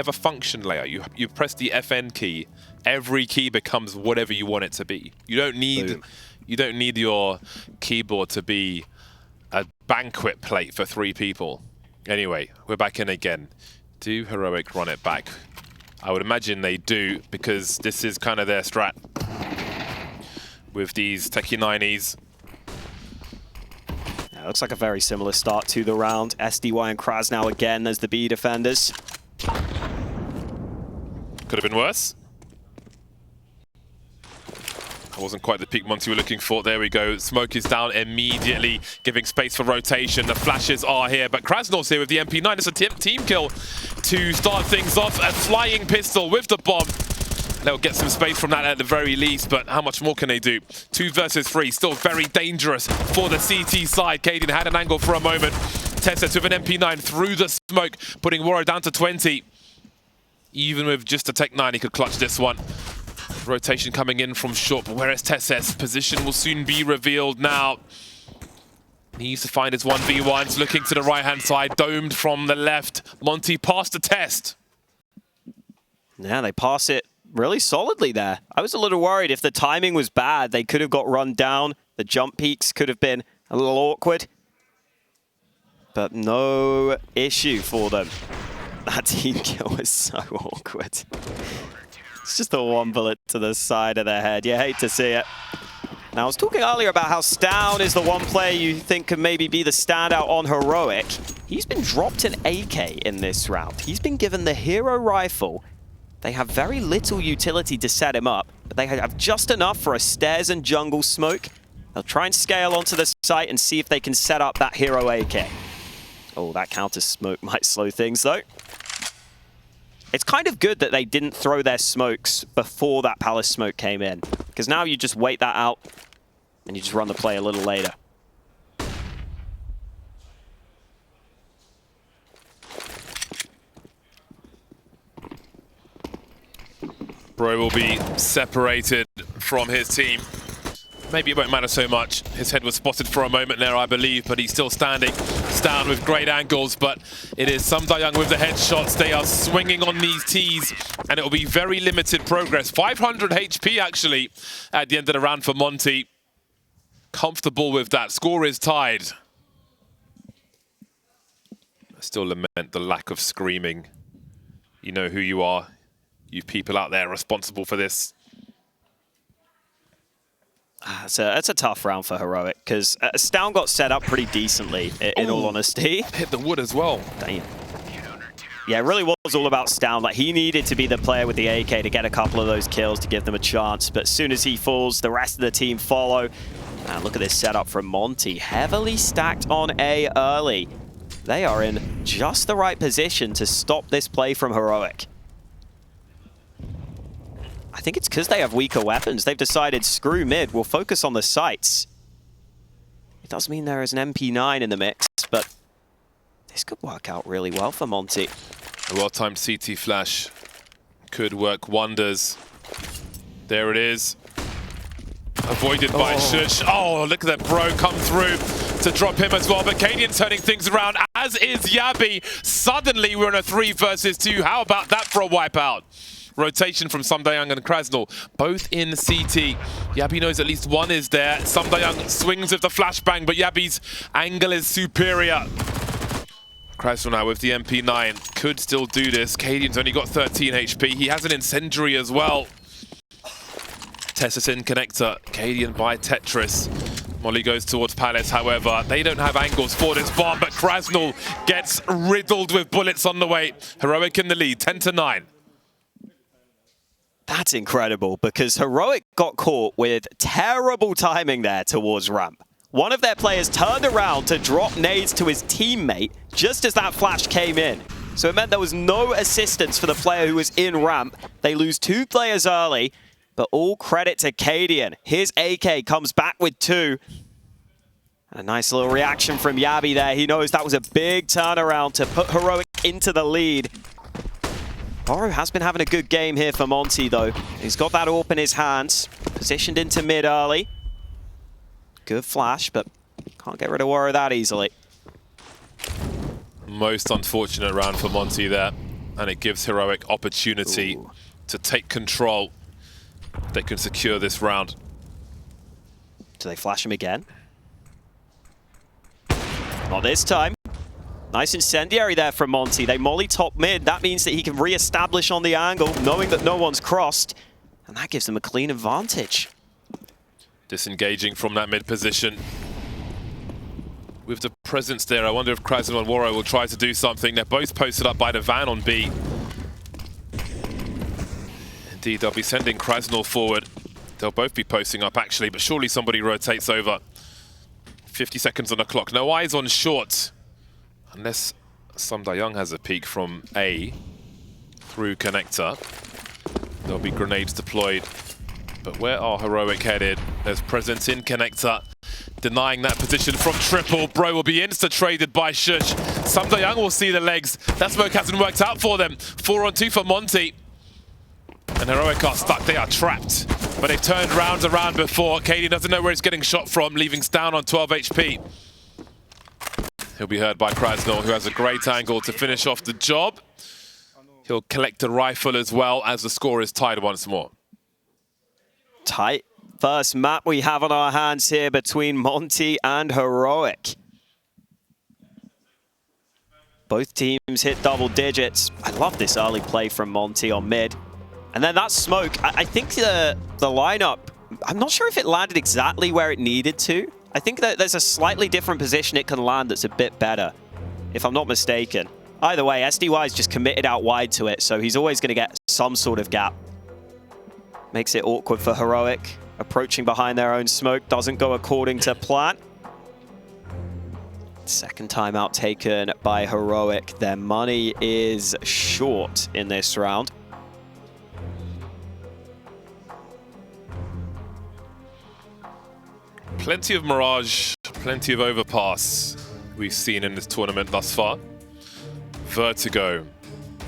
a function layer. You press the FN key. Every key becomes whatever you want it to be. You don't need your keyboard to be a banquet plate for 3 people. Anyway, we're back in again. Do Heroic run it back? I would imagine they do, because this is kind of their strat with these Tech9s. Yeah, looks like a very similar start to the round. SDY and Kraz now again as the B defenders. Could have been worse. That wasn't quite the peak Monte were looking for. There we go. Smoke is down immediately, giving space for rotation. The flashes are here, but cadiaN's here with the MP9. It's a team kill to start things off. A flying pistol with the bomb. They'll get some space from that at the very least, but how much more can they do? 2 versus 3, still very dangerous for the CT side. cadiaN had an angle for a moment. TeSeS with an MP9 through the smoke, putting Waro down to 20. Even with just a Tech 9, he could clutch this one. Rotation coming in from short, but where is TeSeS? Position will soon be revealed now. He needs to find his 1v1s, looking to the right-hand side, domed from the left. Monte passed the test. Yeah, they pass it really solidly there. I was a little worried if the timing was bad, they could have got run down. The jump peaks could have been a little awkward. But no issue for them. That team kill was so awkward. It's just a one bullet to the side of their head. You hate to see it. Now, I was talking earlier about how stavn is the one player you think could maybe be the standout on Heroic. He's been dropped an AK in this round. He's been given the hero rifle. They have very little utility to set him up, but they have just enough for a stairs and jungle smoke. They'll try and scale onto the site and see if they can set up that hero AK. Oh, that counter smoke might slow things, though. It's kind of good that they didn't throw their smokes before that palace smoke came in, because now you just wait that out and you just run the play a little later. Bro will be separated from his team. Maybe it won't matter so much. His head was spotted for a moment there, I believe, but he's still standing. stavn with great angles, but it is sjuush with the headshots. They are swinging on these Ts, and it will be very limited progress. 500 HP, actually, at the end of the round for Monte. Comfortable with that. Score is tied. I still lament the lack of screaming. You know who you are. You people out there responsible for this. It's a tough round for Heroic, because stavn got set up pretty decently, in all honesty. Hit the wood as well. Damn. Yeah, it really was all about stavn. Like, he needed to be the player with the AK to get a couple of those kills to give them a chance. But as soon as he falls, the rest of the team follow. And look at this setup from Monte. Heavily stacked on A early. They are in just the right position to stop this play from Heroic. I think it's because they have weaker weapons. They've decided, screw mid, we'll focus on the sights. It does mean there is an MP9 in the mix, but this could work out really well for Monte. A well-timed CT flash could work wonders. There it is. Avoided by sjuush. Oh, look at that bro come through to drop him as well. But cadiaN turning things around, as is Yabi. Suddenly we're in a 3 versus 2. How about that for a wipeout? Rotation from sjuush and cadiaN, both in CT. Yabi knows at least one is there. sjuush swings with the flashbang, but Yabi's angle is superior. cadiaN now with the MP9 could still do this. cadiaN's only got 13 HP. He has an incendiary as well. TeSeS in connector. cadiaN by Tetris. Molly goes towards Palace, however. They don't have angles for this bomb, but cadiaN gets riddled with bullets on the way. Heroic in the lead, 10-9. That's incredible, because Heroic got caught with terrible timing there towards ramp. One of their players turned around to drop nades to his teammate just as that flash came in. So it meant there was no assistance for the player who was in ramp. They lose 2 players early, but all credit to cadiaN. His AK comes back with 2. A nice little reaction from Yabi there. He knows that was a big turnaround to put Heroic into the lead. Waro has been having a good game here for Monte, though. He's got that AWP in his hands, positioned into mid early. Good flash, but can't get rid of Waro that easily. Most unfortunate round for Monte there, and it gives Heroic opportunity to take control. They can secure this round. Do they flash him again? Not this time. Nice incendiary there from Monte. They molly top mid. That means that he can re-establish on the angle, knowing that no one's crossed. And that gives them a clean advantage. Disengaging from that mid position. With the presence there, I wonder if cadiaN and Waro will try to do something. They're both posted up by the van on B. Indeed, they'll be sending cadiaN forward. They'll both be posting up, actually, but surely somebody rotates over. 50 seconds on the clock. No eyes on short. Unless stavn has a peek from A through connector. There'll be grenades deployed. But where are Heroic headed? There's presence in connector. Denying that position from triple. Bro will be insta-traded by sjuush. stavn will see the legs. That smoke hasn't worked out for them. 4-on-2 for Monte. And Heroic are stuck. They are trapped. But they've turned rounds around before. cadiaN doesn't know where he's getting shot from, leaving stavn on 12 HP. He'll be heard by cradsnal, who has a great angle to finish off the job. He'll collect a rifle as well as the score is tied once more. Tight first map we have on our hands here between Monte and Heroic. Both teams hit double digits. I love this early play from Monte on mid. And then that smoke, I think the lineup, I'm not sure if it landed exactly where it needed to. I think that there's a slightly different position it can land that's a bit better, if I'm not mistaken. Either way, SDY is just committed out wide to it, so he's always going to get some sort of gap. Makes it awkward for Heroic. Approaching behind their own smoke doesn't go according to plan. Second timeout taken by Heroic. Their money is short in this round. Plenty of Mirage, plenty of overpass we've seen in this tournament thus far. Vertigo,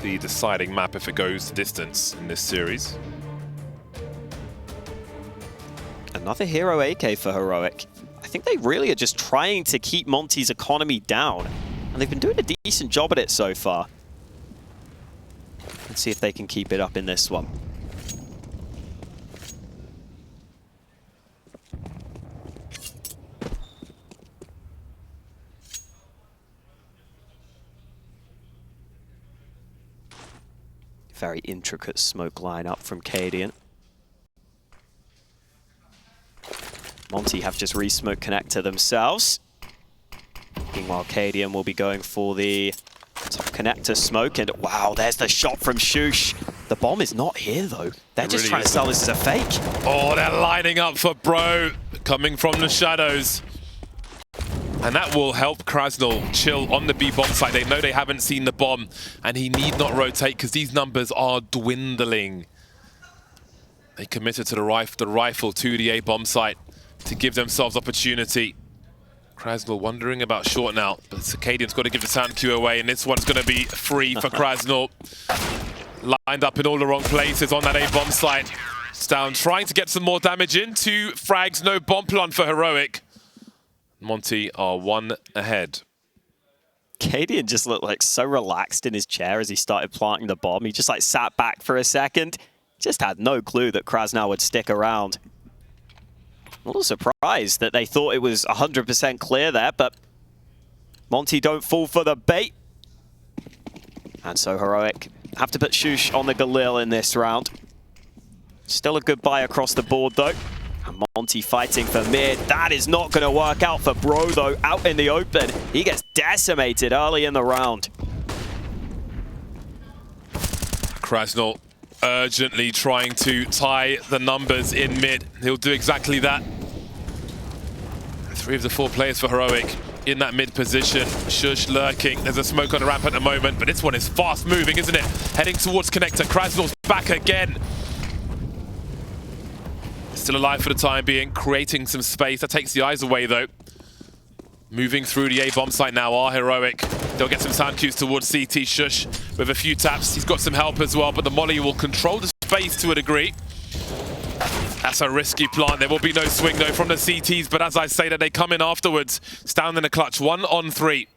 the deciding map if it goes the distance in this series. Another hero AK for Heroic. I think they really are just trying to keep Monte's economy down, and they've been doing a decent job at it so far. Let's see if they can keep it up in this one. Very intricate smoke lineup from cadiaN. Monte have just re-smoke connector themselves. Meanwhile, cadiaN will be going for the top connector smoke. And wow, there's the shot from sjuush. The bomb is not here, though. They're just trying to sell this as a fake. Oh, they're lining up for Bro, coming from the shadows. And that will help cradsnal chill on the B bomb site. They know they haven't seen the bomb, and he need not rotate because these numbers are dwindling. They committed to the rifle to the A bomb site to give themselves opportunity. cradsnal wondering about short now, but cadiaN's got to give the sound cue away, and this one's going to be free for cradsnal. Lined up in all the wrong places on that A bomb site. stavn trying to get some more damage into frags. No bomb plan for Heroic. Monte are one ahead. cadiaN just looked like so relaxed in his chair as he started planting the bomb. He just like sat back for a second. Just had no clue that cradsnal would stick around. A little surprised that they thought it was 100% clear there, but Monte don't fall for the bait. And so Heroic have to put sjuush on the Galil in this round. Still a good buy across the board though. And Monte fighting for mid. That is not going to work out for Bro though. Out in the open. He gets decimated early in the round. cradsnal urgently trying to tie the numbers in mid. He'll do exactly that. 3 of the 4 players for Heroic in that mid position. sjuush lurking. There's a smoke on the ramp at the moment, but this one is fast moving, isn't it? Heading towards connector. cradsnal's back again. Still alive for the time being, creating some space. That takes the eyes away though. Moving through the A bomb site now are Heroic. They'll get some sound cues towards CT. sjuush with a few taps. He's got some help as well, but the molly will control the space to a degree. That's a risky plant. There will be no swing though from the CTs, but as I say that, they come in afterwards. stavn in the clutch, 1 on 3.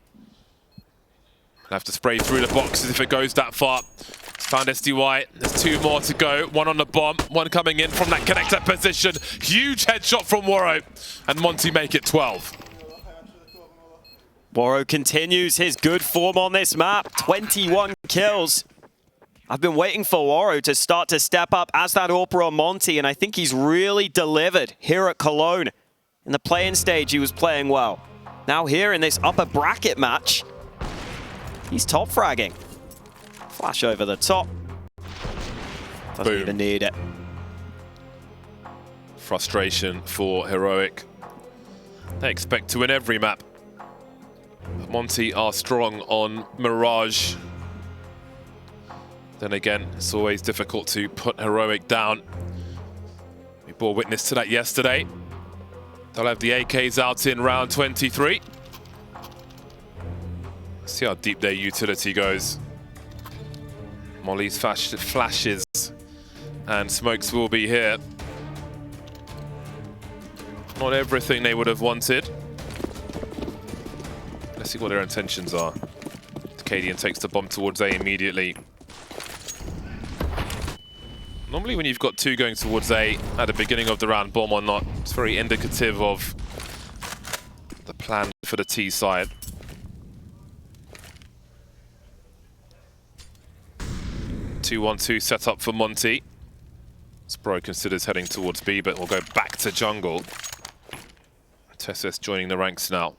I'll have to spray through the boxes if it goes that far. Found SDY. There's 2 more to go. 1 on the bomb, 1 coming in from that connector position. Huge headshot from Waro, and Monte make it 12. Waro continues his good form on this map. 21 kills. I've been waiting for Waro to start to step up as that AWP on Monte, and I think he's really delivered here at Cologne. In the play-in stage, he was playing well. Now here in this upper bracket match, he's top fragging. Flash over the top. Doesn't even need it. frustration for Heroic. They expect to win every map. Monte are strong on Mirage. Then again, it's always difficult to put Heroic down. We bore witness to that yesterday. They'll have the AKs out in round 23. See how deep their utility goes. Molly's flashes and smokes will be here. Not everything they would have wanted. Let's see what their intentions are. cadiaN takes the bomb towards A immediately. Normally when you've got two going towards A at the beginning of the round, bomb or not, it's very indicative of the plan for the T side. (2-1-2) set up for Monte. Spro considers heading towards B, but will go back to jungle. TeSeS joining the ranks now.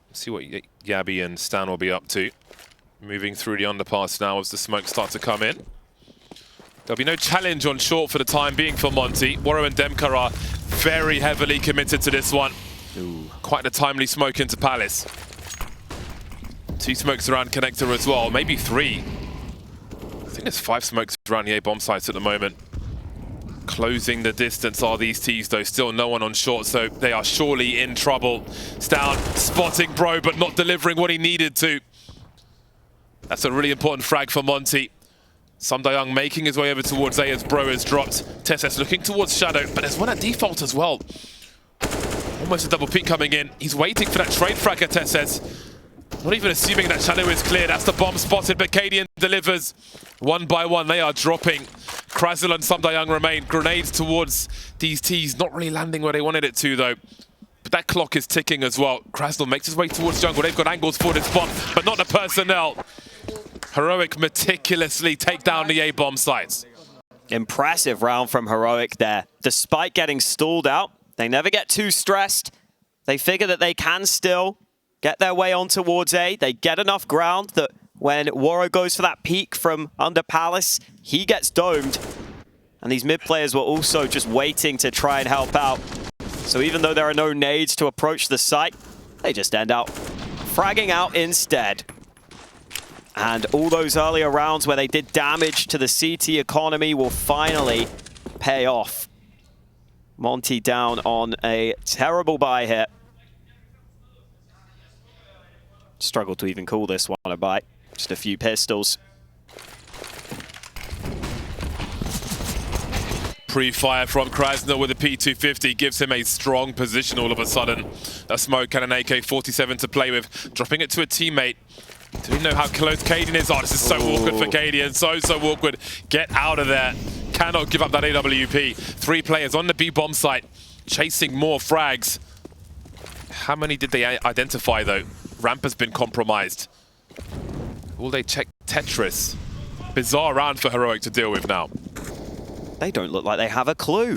Let's see what Yabby and stavn will be up to. Moving through the underpass now as the smoke starts to come in. There'll be no challenge on short for the time being for Monte. Waro and DemQQ are very heavily committed to this one. Ooh. Quite a timely smoke into Palace. 2 smokes around connector as well, maybe 3. I think there's 5 smokes around the A bomb sites at the moment. Closing the distance are these T's though, still no one on short, so they are surely in trouble. stavn spotting Bro, but not delivering what he needed to. That's a really important frag for Monte. sjuush making his way over towards A as Bro is dropped. TeSeS looking towards Shadow, but there's one at default as well. Almost a double peek coming in. He's waiting for that trade frag at TeSeS. Not even assuming that Shadow is clear. That's the bomb spotted, but cadiaN delivers. One by one, they are dropping. Krazel and sjuush remain. Grenades towards these T's, not really landing where they wanted it to, though. But that clock is ticking as well. Krazel makes his way towards jungle. They've got angles for this bomb, but not the personnel. Heroic meticulously take down the A bomb sites. Impressive round from Heroic there. Despite getting stalled out, they never get too stressed. They figure that they can still get their way on towards A. They get enough ground that when Waro goes for that peek from under Palace, he gets domed. And these mid players were also just waiting to try and help out. So even though there are no nades to approach the site, they just end up fragging out instead. And all those earlier rounds where they did damage to the CT economy will finally pay off. Monte down on a terrible buy hit. Struggled to even call this one a buy. Just a few pistols. Pre-fire from Krasner with a P250 gives him a strong position all of a sudden. A smoke and an AK-47 to play with, dropping it to a teammate. Do we know how close cadiaN is? Oh, this is so awkward for cadiaN. So awkward. Get out of there. Cannot give up that AWP. 3 players on the B bomb site, chasing more frags. How many did they identify, though? Ramp has been compromised. Will they check Tetris? Bizarre round for Heroic to deal with now. They don't look like they have a clue.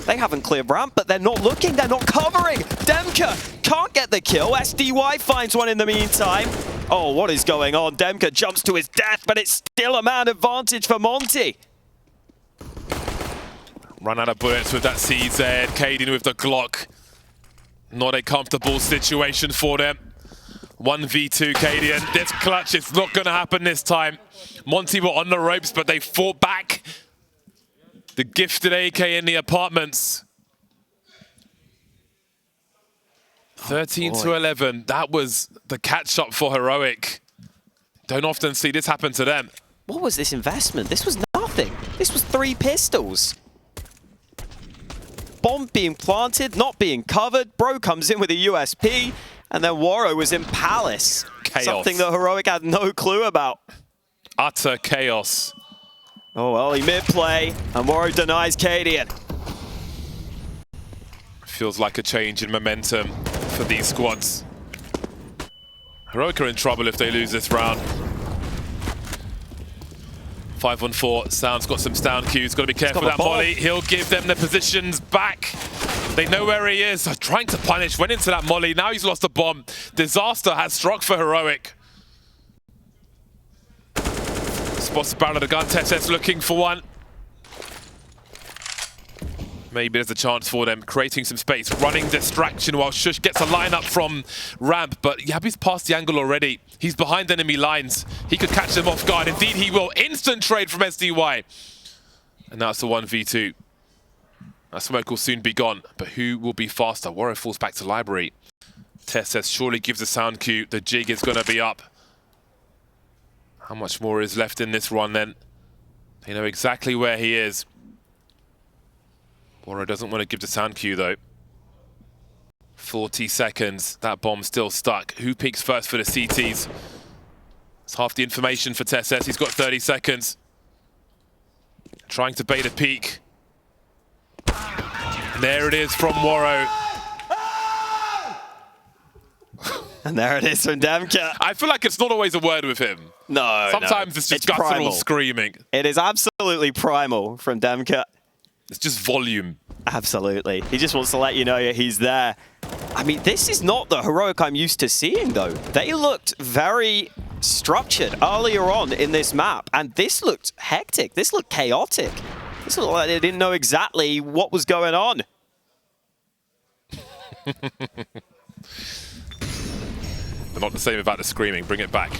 They haven't cleared ramp, but they're not looking, they're not covering. DemQQ can't get the kill. SDY finds one in the meantime. Oh, what is going on? DemQQ jumps to his death, but it's still a man advantage for Monte. Run out of bullets with that CZ. cadiaN with the Glock. Not a comfortable situation for them. 1v2 cadiaN. This clutch is not going to happen this time. Monte were on the ropes, but they fought back. The gifted AK in the apartments. 13 to 11. That was the catch-up for Heroic. Don't often see this happen to them. What was this investment? This was nothing. This was 3 pistols. Bomb being planted, not being covered. Bro comes in with a USP. And then Waro was in Palace. Chaos. Something that Heroic had no clue about. Utter chaos. Oh, early mid-play. And Waro denies cadiaN. Feels like a change in momentum for these squads. Heroic are in trouble if they lose this round. 5-on-4. stavn's got some stavn cues. Got to be careful with that molly. He'll give them the positions back. They know where he is. Trying to punish. Went into that molly. Now he's lost a bomb. Disaster has struck for Heroic. Spots the barrel of the gun. TeSeS looking for one. Maybe there's a chance for them, creating some space, running distraction while sjuush gets a lineup from ramp, but Yabi's past the angle already. He's behind enemy lines. He could catch them off guard. Indeed, he will. Instant trade from SDY. And now it's the 1v2. That smoke will soon be gone, but who will be faster? Warrior falls back to library. TeSeS surely gives a sound cue. The jig is going to be up. How much more is left in this run then? They know exactly where he is. Warrior doesn't want to give the sound cue though. 40 seconds. That bomb's still stuck. Who peeks first for the CTs? It's half the information for TeSeS. He's got 30 seconds. Trying to bait a peek. And there it is from Warrior. And there it is from DemQQ. I feel like it's not always a word with him. No, Sometimes it's just guttural primal. screaming. It is absolutely primal from DemQQ. It's just volume. Absolutely. He just wants to let you know he's there. I mean, this is not the heroic I'm used to seeing, though. They looked very structured earlier on in this map, and this looked hectic. This looked chaotic. This looked like they didn't know exactly what was going on. They're not the same about the screaming. Bring it back.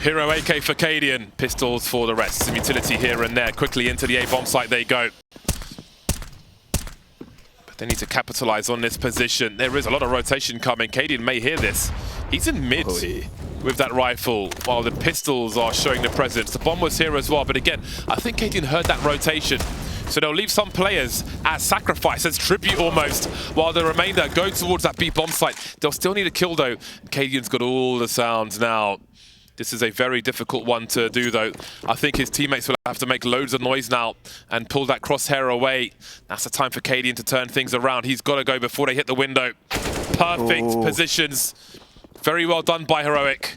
Hero AK for cadiaN. Pistols for the rest. Some utility here and there. Quickly into the A-bomb site they go. But they need to capitalize on this position. There is a lot of rotation coming. cadiaN may hear this. He's in mid with that rifle while the pistols are showing the presence. The bomb was here as well. But again, I think cadiaN heard that rotation. So they'll leave some players as sacrifice, as tribute almost, while the remainder go towards that B bomb site. They'll still need a kill though. cadiaN's got all the sounds now. This is a very difficult one to do though. I think his teammates will have to make loads of noise now and pull that crosshair away. That's the time for cadiaN to turn things around. He's got to go before they hit the window. Perfect positions. Very well done by Heroic.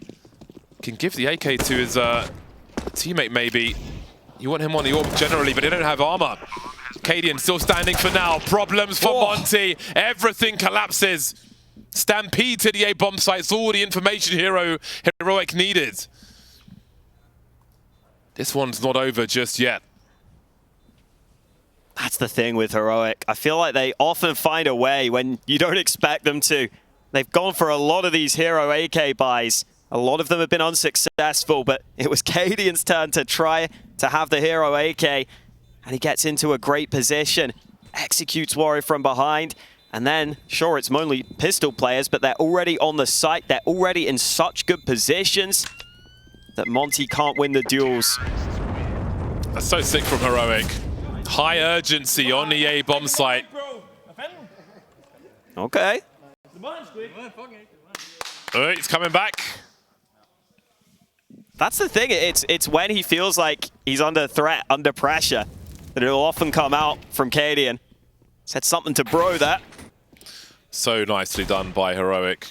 Can give the AK to his teammate maybe. You want him on the orb generally, but they don't have armor. cadiaN still standing for now. Problems for Monte. Everything collapses. Stampede to the A-bomb site. It's all the information Heroic needed. This one's not over just yet. That's the thing with Heroic. I feel like they often find a way when you don't expect them to. They've gone for a lot of these hero AK buys. A lot of them have been unsuccessful, but it was cadiaN's turn to try to have the hero AK, and he gets into a great position, executes Warrior from behind, and then, sure, it's only pistol players, but they're already on the site. They're already in such good positions that Monte can't win the duels. That's so sick from Heroic. High urgency on the A-bomb site. Okay. Oh, he's coming back. That's the thing. It's when he feels like he's under threat, under pressure, that it'll often come out from cadiaN. Said something to bro that. So nicely done by Heroic.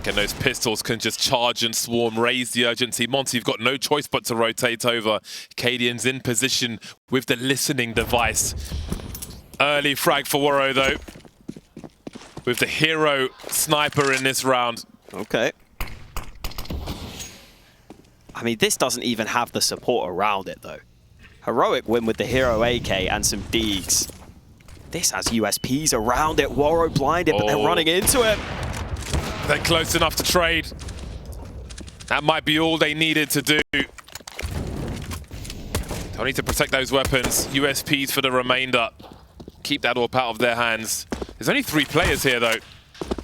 Again, those pistols can just charge and swarm, raise the urgency. Monte, you've got no choice but to rotate over. cadiaN's in position with the listening device. Early frag for Warrior, though. With the hero sniper in this round. Okay. I mean, this doesn't even have the support around it, though. Heroic win with the hero AK and some Deegs. This has USPs around it. Warrior blinded, but they're running into it. They're close enough to trade. That might be all they needed to do. They'll need to protect those weapons. USPs for the remainder. Keep that AWP out of their hands. There's only 3 players here, though.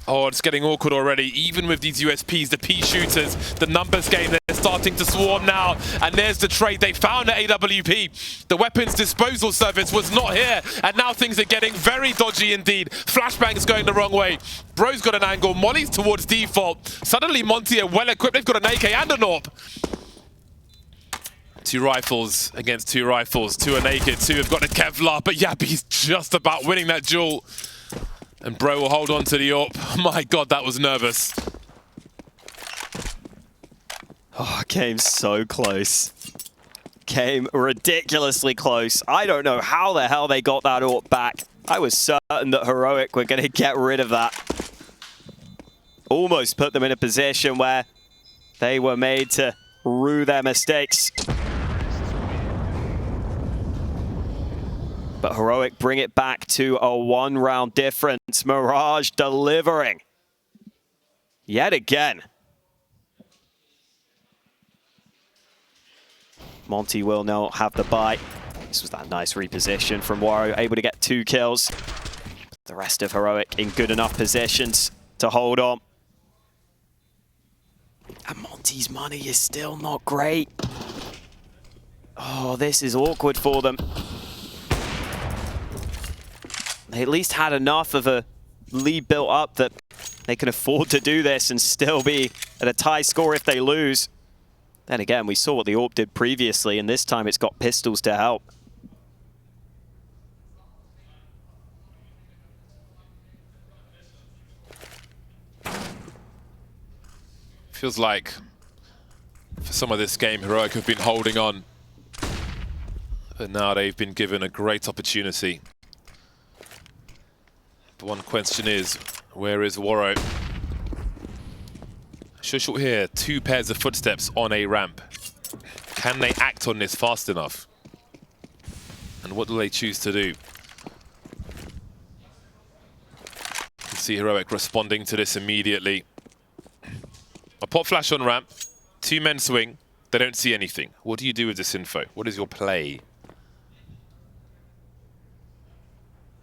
Oh, it's getting awkward already. Even with these USPs, the P shooters, the numbers game, they're starting to swarm now. And there's the trade. They found the AWP. The weapons disposal service was not here. And now things are getting very dodgy indeed. Flashbang's going the wrong way. Bro's got an angle. Molly's towards default. Suddenly Monte are well equipped. They've got an AK and an AWP. 2 rifles against 2 rifles. 2 are naked. 2 have got the Kevlar. But Yabi's just about winning that duel. And Bro will hold on to the AWP. My God, that was nervous. Oh, came so close. Came ridiculously close. I don't know how the hell they got that AWP back. I was certain that Heroic were going to get rid of that. Almost put them in a position where they were made to rue their mistakes. But Heroic bring it back to a one-round difference. Mirage delivering. Yet again. Monte will now have the bite. This was that nice reposition from Waro, able to get 2 kills. The rest of Heroic in good enough positions to hold on. And Monte's money is still not great. Oh, this is awkward for them. They at least had enough of a lead built up that they can afford to do this and still be at a tie score if they lose. Then again, we saw what the AWP did previously, and this time it's got pistols to help. Feels like for some of this game, Heroic have been holding on. But now they've been given a great opportunity. The one question is, where is Waro? sjuush will hear 2 pairs of footsteps on a ramp. Can they act on this fast enough? And what do they choose to do? You can see Heroic responding to this immediately. A pop flash on ramp, 2 men swing, they don't see anything. What do you do with this info? What is your play?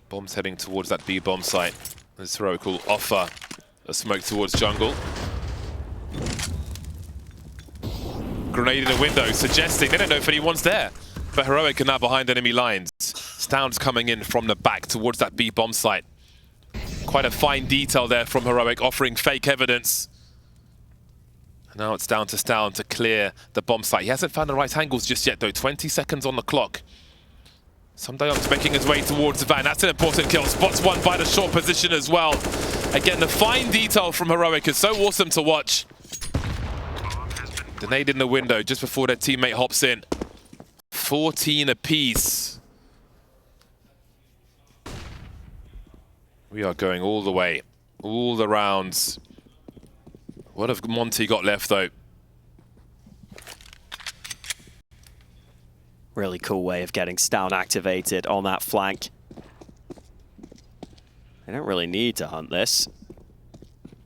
Bombs heading towards that B bomb site. This Heroic will offer a smoke towards jungle. Grenade in a window, suggesting they don't know if anyone's there. But Heroic are now behind enemy lines. stavn's coming in from the back towards that B bomb site. Quite a fine detail there from Heroic, offering fake evidence. Now it's down to stavn to clear the bomb site. He hasn't found the right angles just yet, though. 20 seconds on the clock. cadiaN's making his way towards the van. That's an important kill. Spots one by the short position as well. Again, the fine detail from Heroic is so awesome to watch. Grenade in the window just before their teammate hops in. 14 apiece. We are going all the way. All the rounds. What have Monte got left, though? Really cool way of getting stavn activated on that flank. They don't really need to hunt this.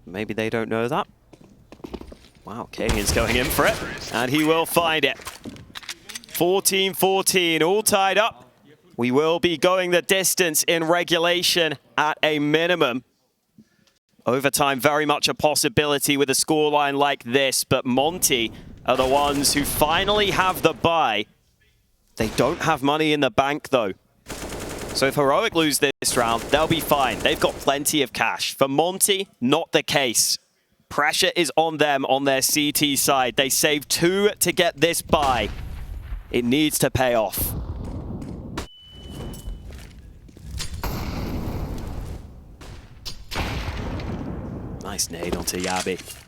Maybe they don't know that. Wow, cadiaN's going in for it, and he will find it. 14-14, all tied up. We will be going the distance in regulation at a minimum. Overtime very much a possibility with a scoreline like this, but Monte are the ones who finally have the bye. They don't have money in the bank, though. So if Heroic lose this round, they'll be fine. They've got plenty of cash. For Monte, not the case. Pressure is on them on their CT side. They saved 2 to get this bye. It needs to pay off. Nice nade onto Yabi.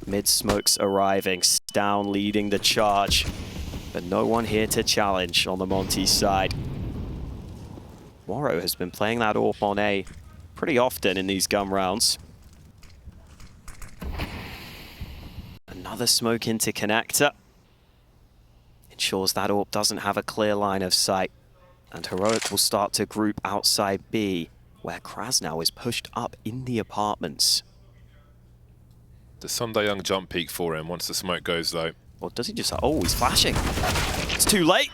Mid-smoke's arriving, stavn leading the charge, but no one here to challenge on the Monte side. Waro has been playing that AWP on A pretty often in these gun rounds. Another smoke into connector. Ensures that AWP doesn't have a clear line of sight. And Heroic will start to group outside B, where Krasnow is pushed up in the apartments. The cadiaN jump peek for him once the smoke goes, though. Or does he just... Oh, he's flashing. It's too late.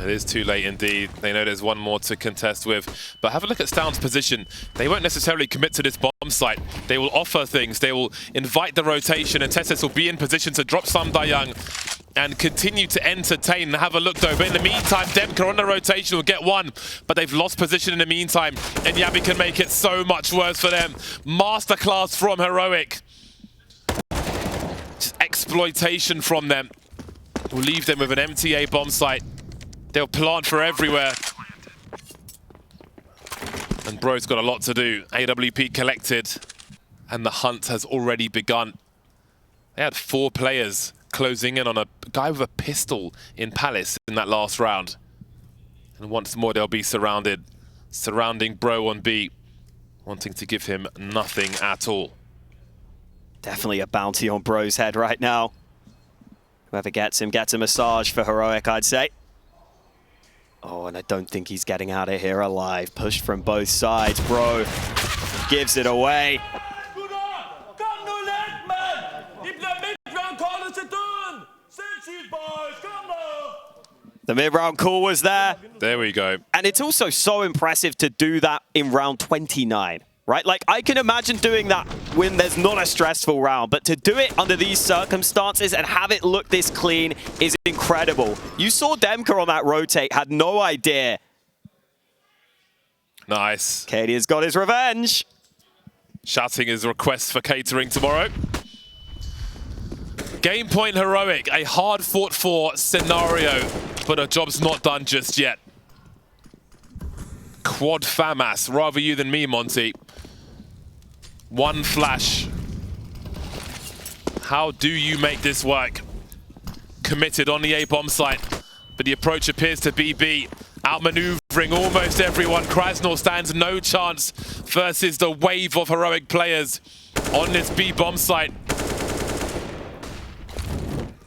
It is too late indeed. They know there's one more to contest with. But have a look at stavn's position. They won't necessarily commit to this bomb site. They will offer things. They will invite the rotation, and TeSeS will be in position to drop cadiaN and continue to entertain. Have a look, though. But in the meantime, DemQQ on the rotation will get one. But they've lost position in the meantime. And Yabi can make it so much worse for them. Masterclass from Heroic. Just exploitation from them. Will leave them with an empty A bomb site. They'll plant for everywhere. And Bro's got a lot to do. AWP collected. And the hunt has already begun. They had 4 players closing in on a guy with a pistol in Palace in that last round. And once more they'll be surrounded. Surrounding Bro on B. Wanting to give him nothing at all. Definitely a bounty on Bro's head right now. Whoever gets him gets a massage for Heroic, I'd say. Oh, and I don't think he's getting out of here alive. Pushed from both sides, bro. Gives it away. The mid-round call was there. There we go. And it's also so impressive to do that in round 29, right? Like, I can imagine doing that when there's not a stressful round, but to do it under these circumstances and have it look this clean is incredible. You saw DemQQ on that rotate, had no idea. Nice. cadiaN's got his revenge. Shouting his request for catering tomorrow. Game point Heroic, a hard fought for scenario, but a job's not done just yet. Quad FAMAS, rather you than me, Monte. One flash. How do you make this work? Committed on the A bomb site, but the approach appears to be B. Outmaneuvering almost everyone. Krasnor stands no chance versus the wave of Heroic players on this B bomb site.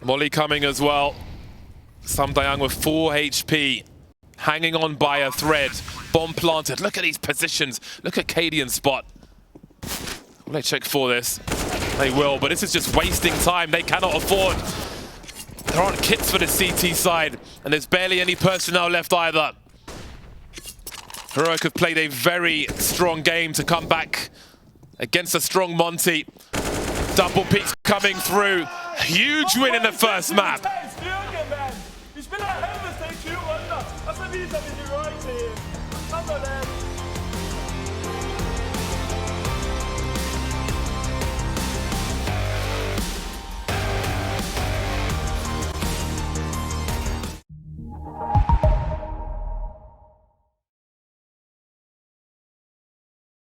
Molly coming as well. stavn with 4 HP. Hanging on by a thread. Bomb planted. Look at these positions. Look at cadiaN's spot. Will they check for this? They will, but this is just wasting time. They cannot afford. There aren't kits for the CT side, and there's barely any personnel left either. Heroic have played a very strong game to come back against a strong Monte. Double peaks coming through. Huge win in the first map.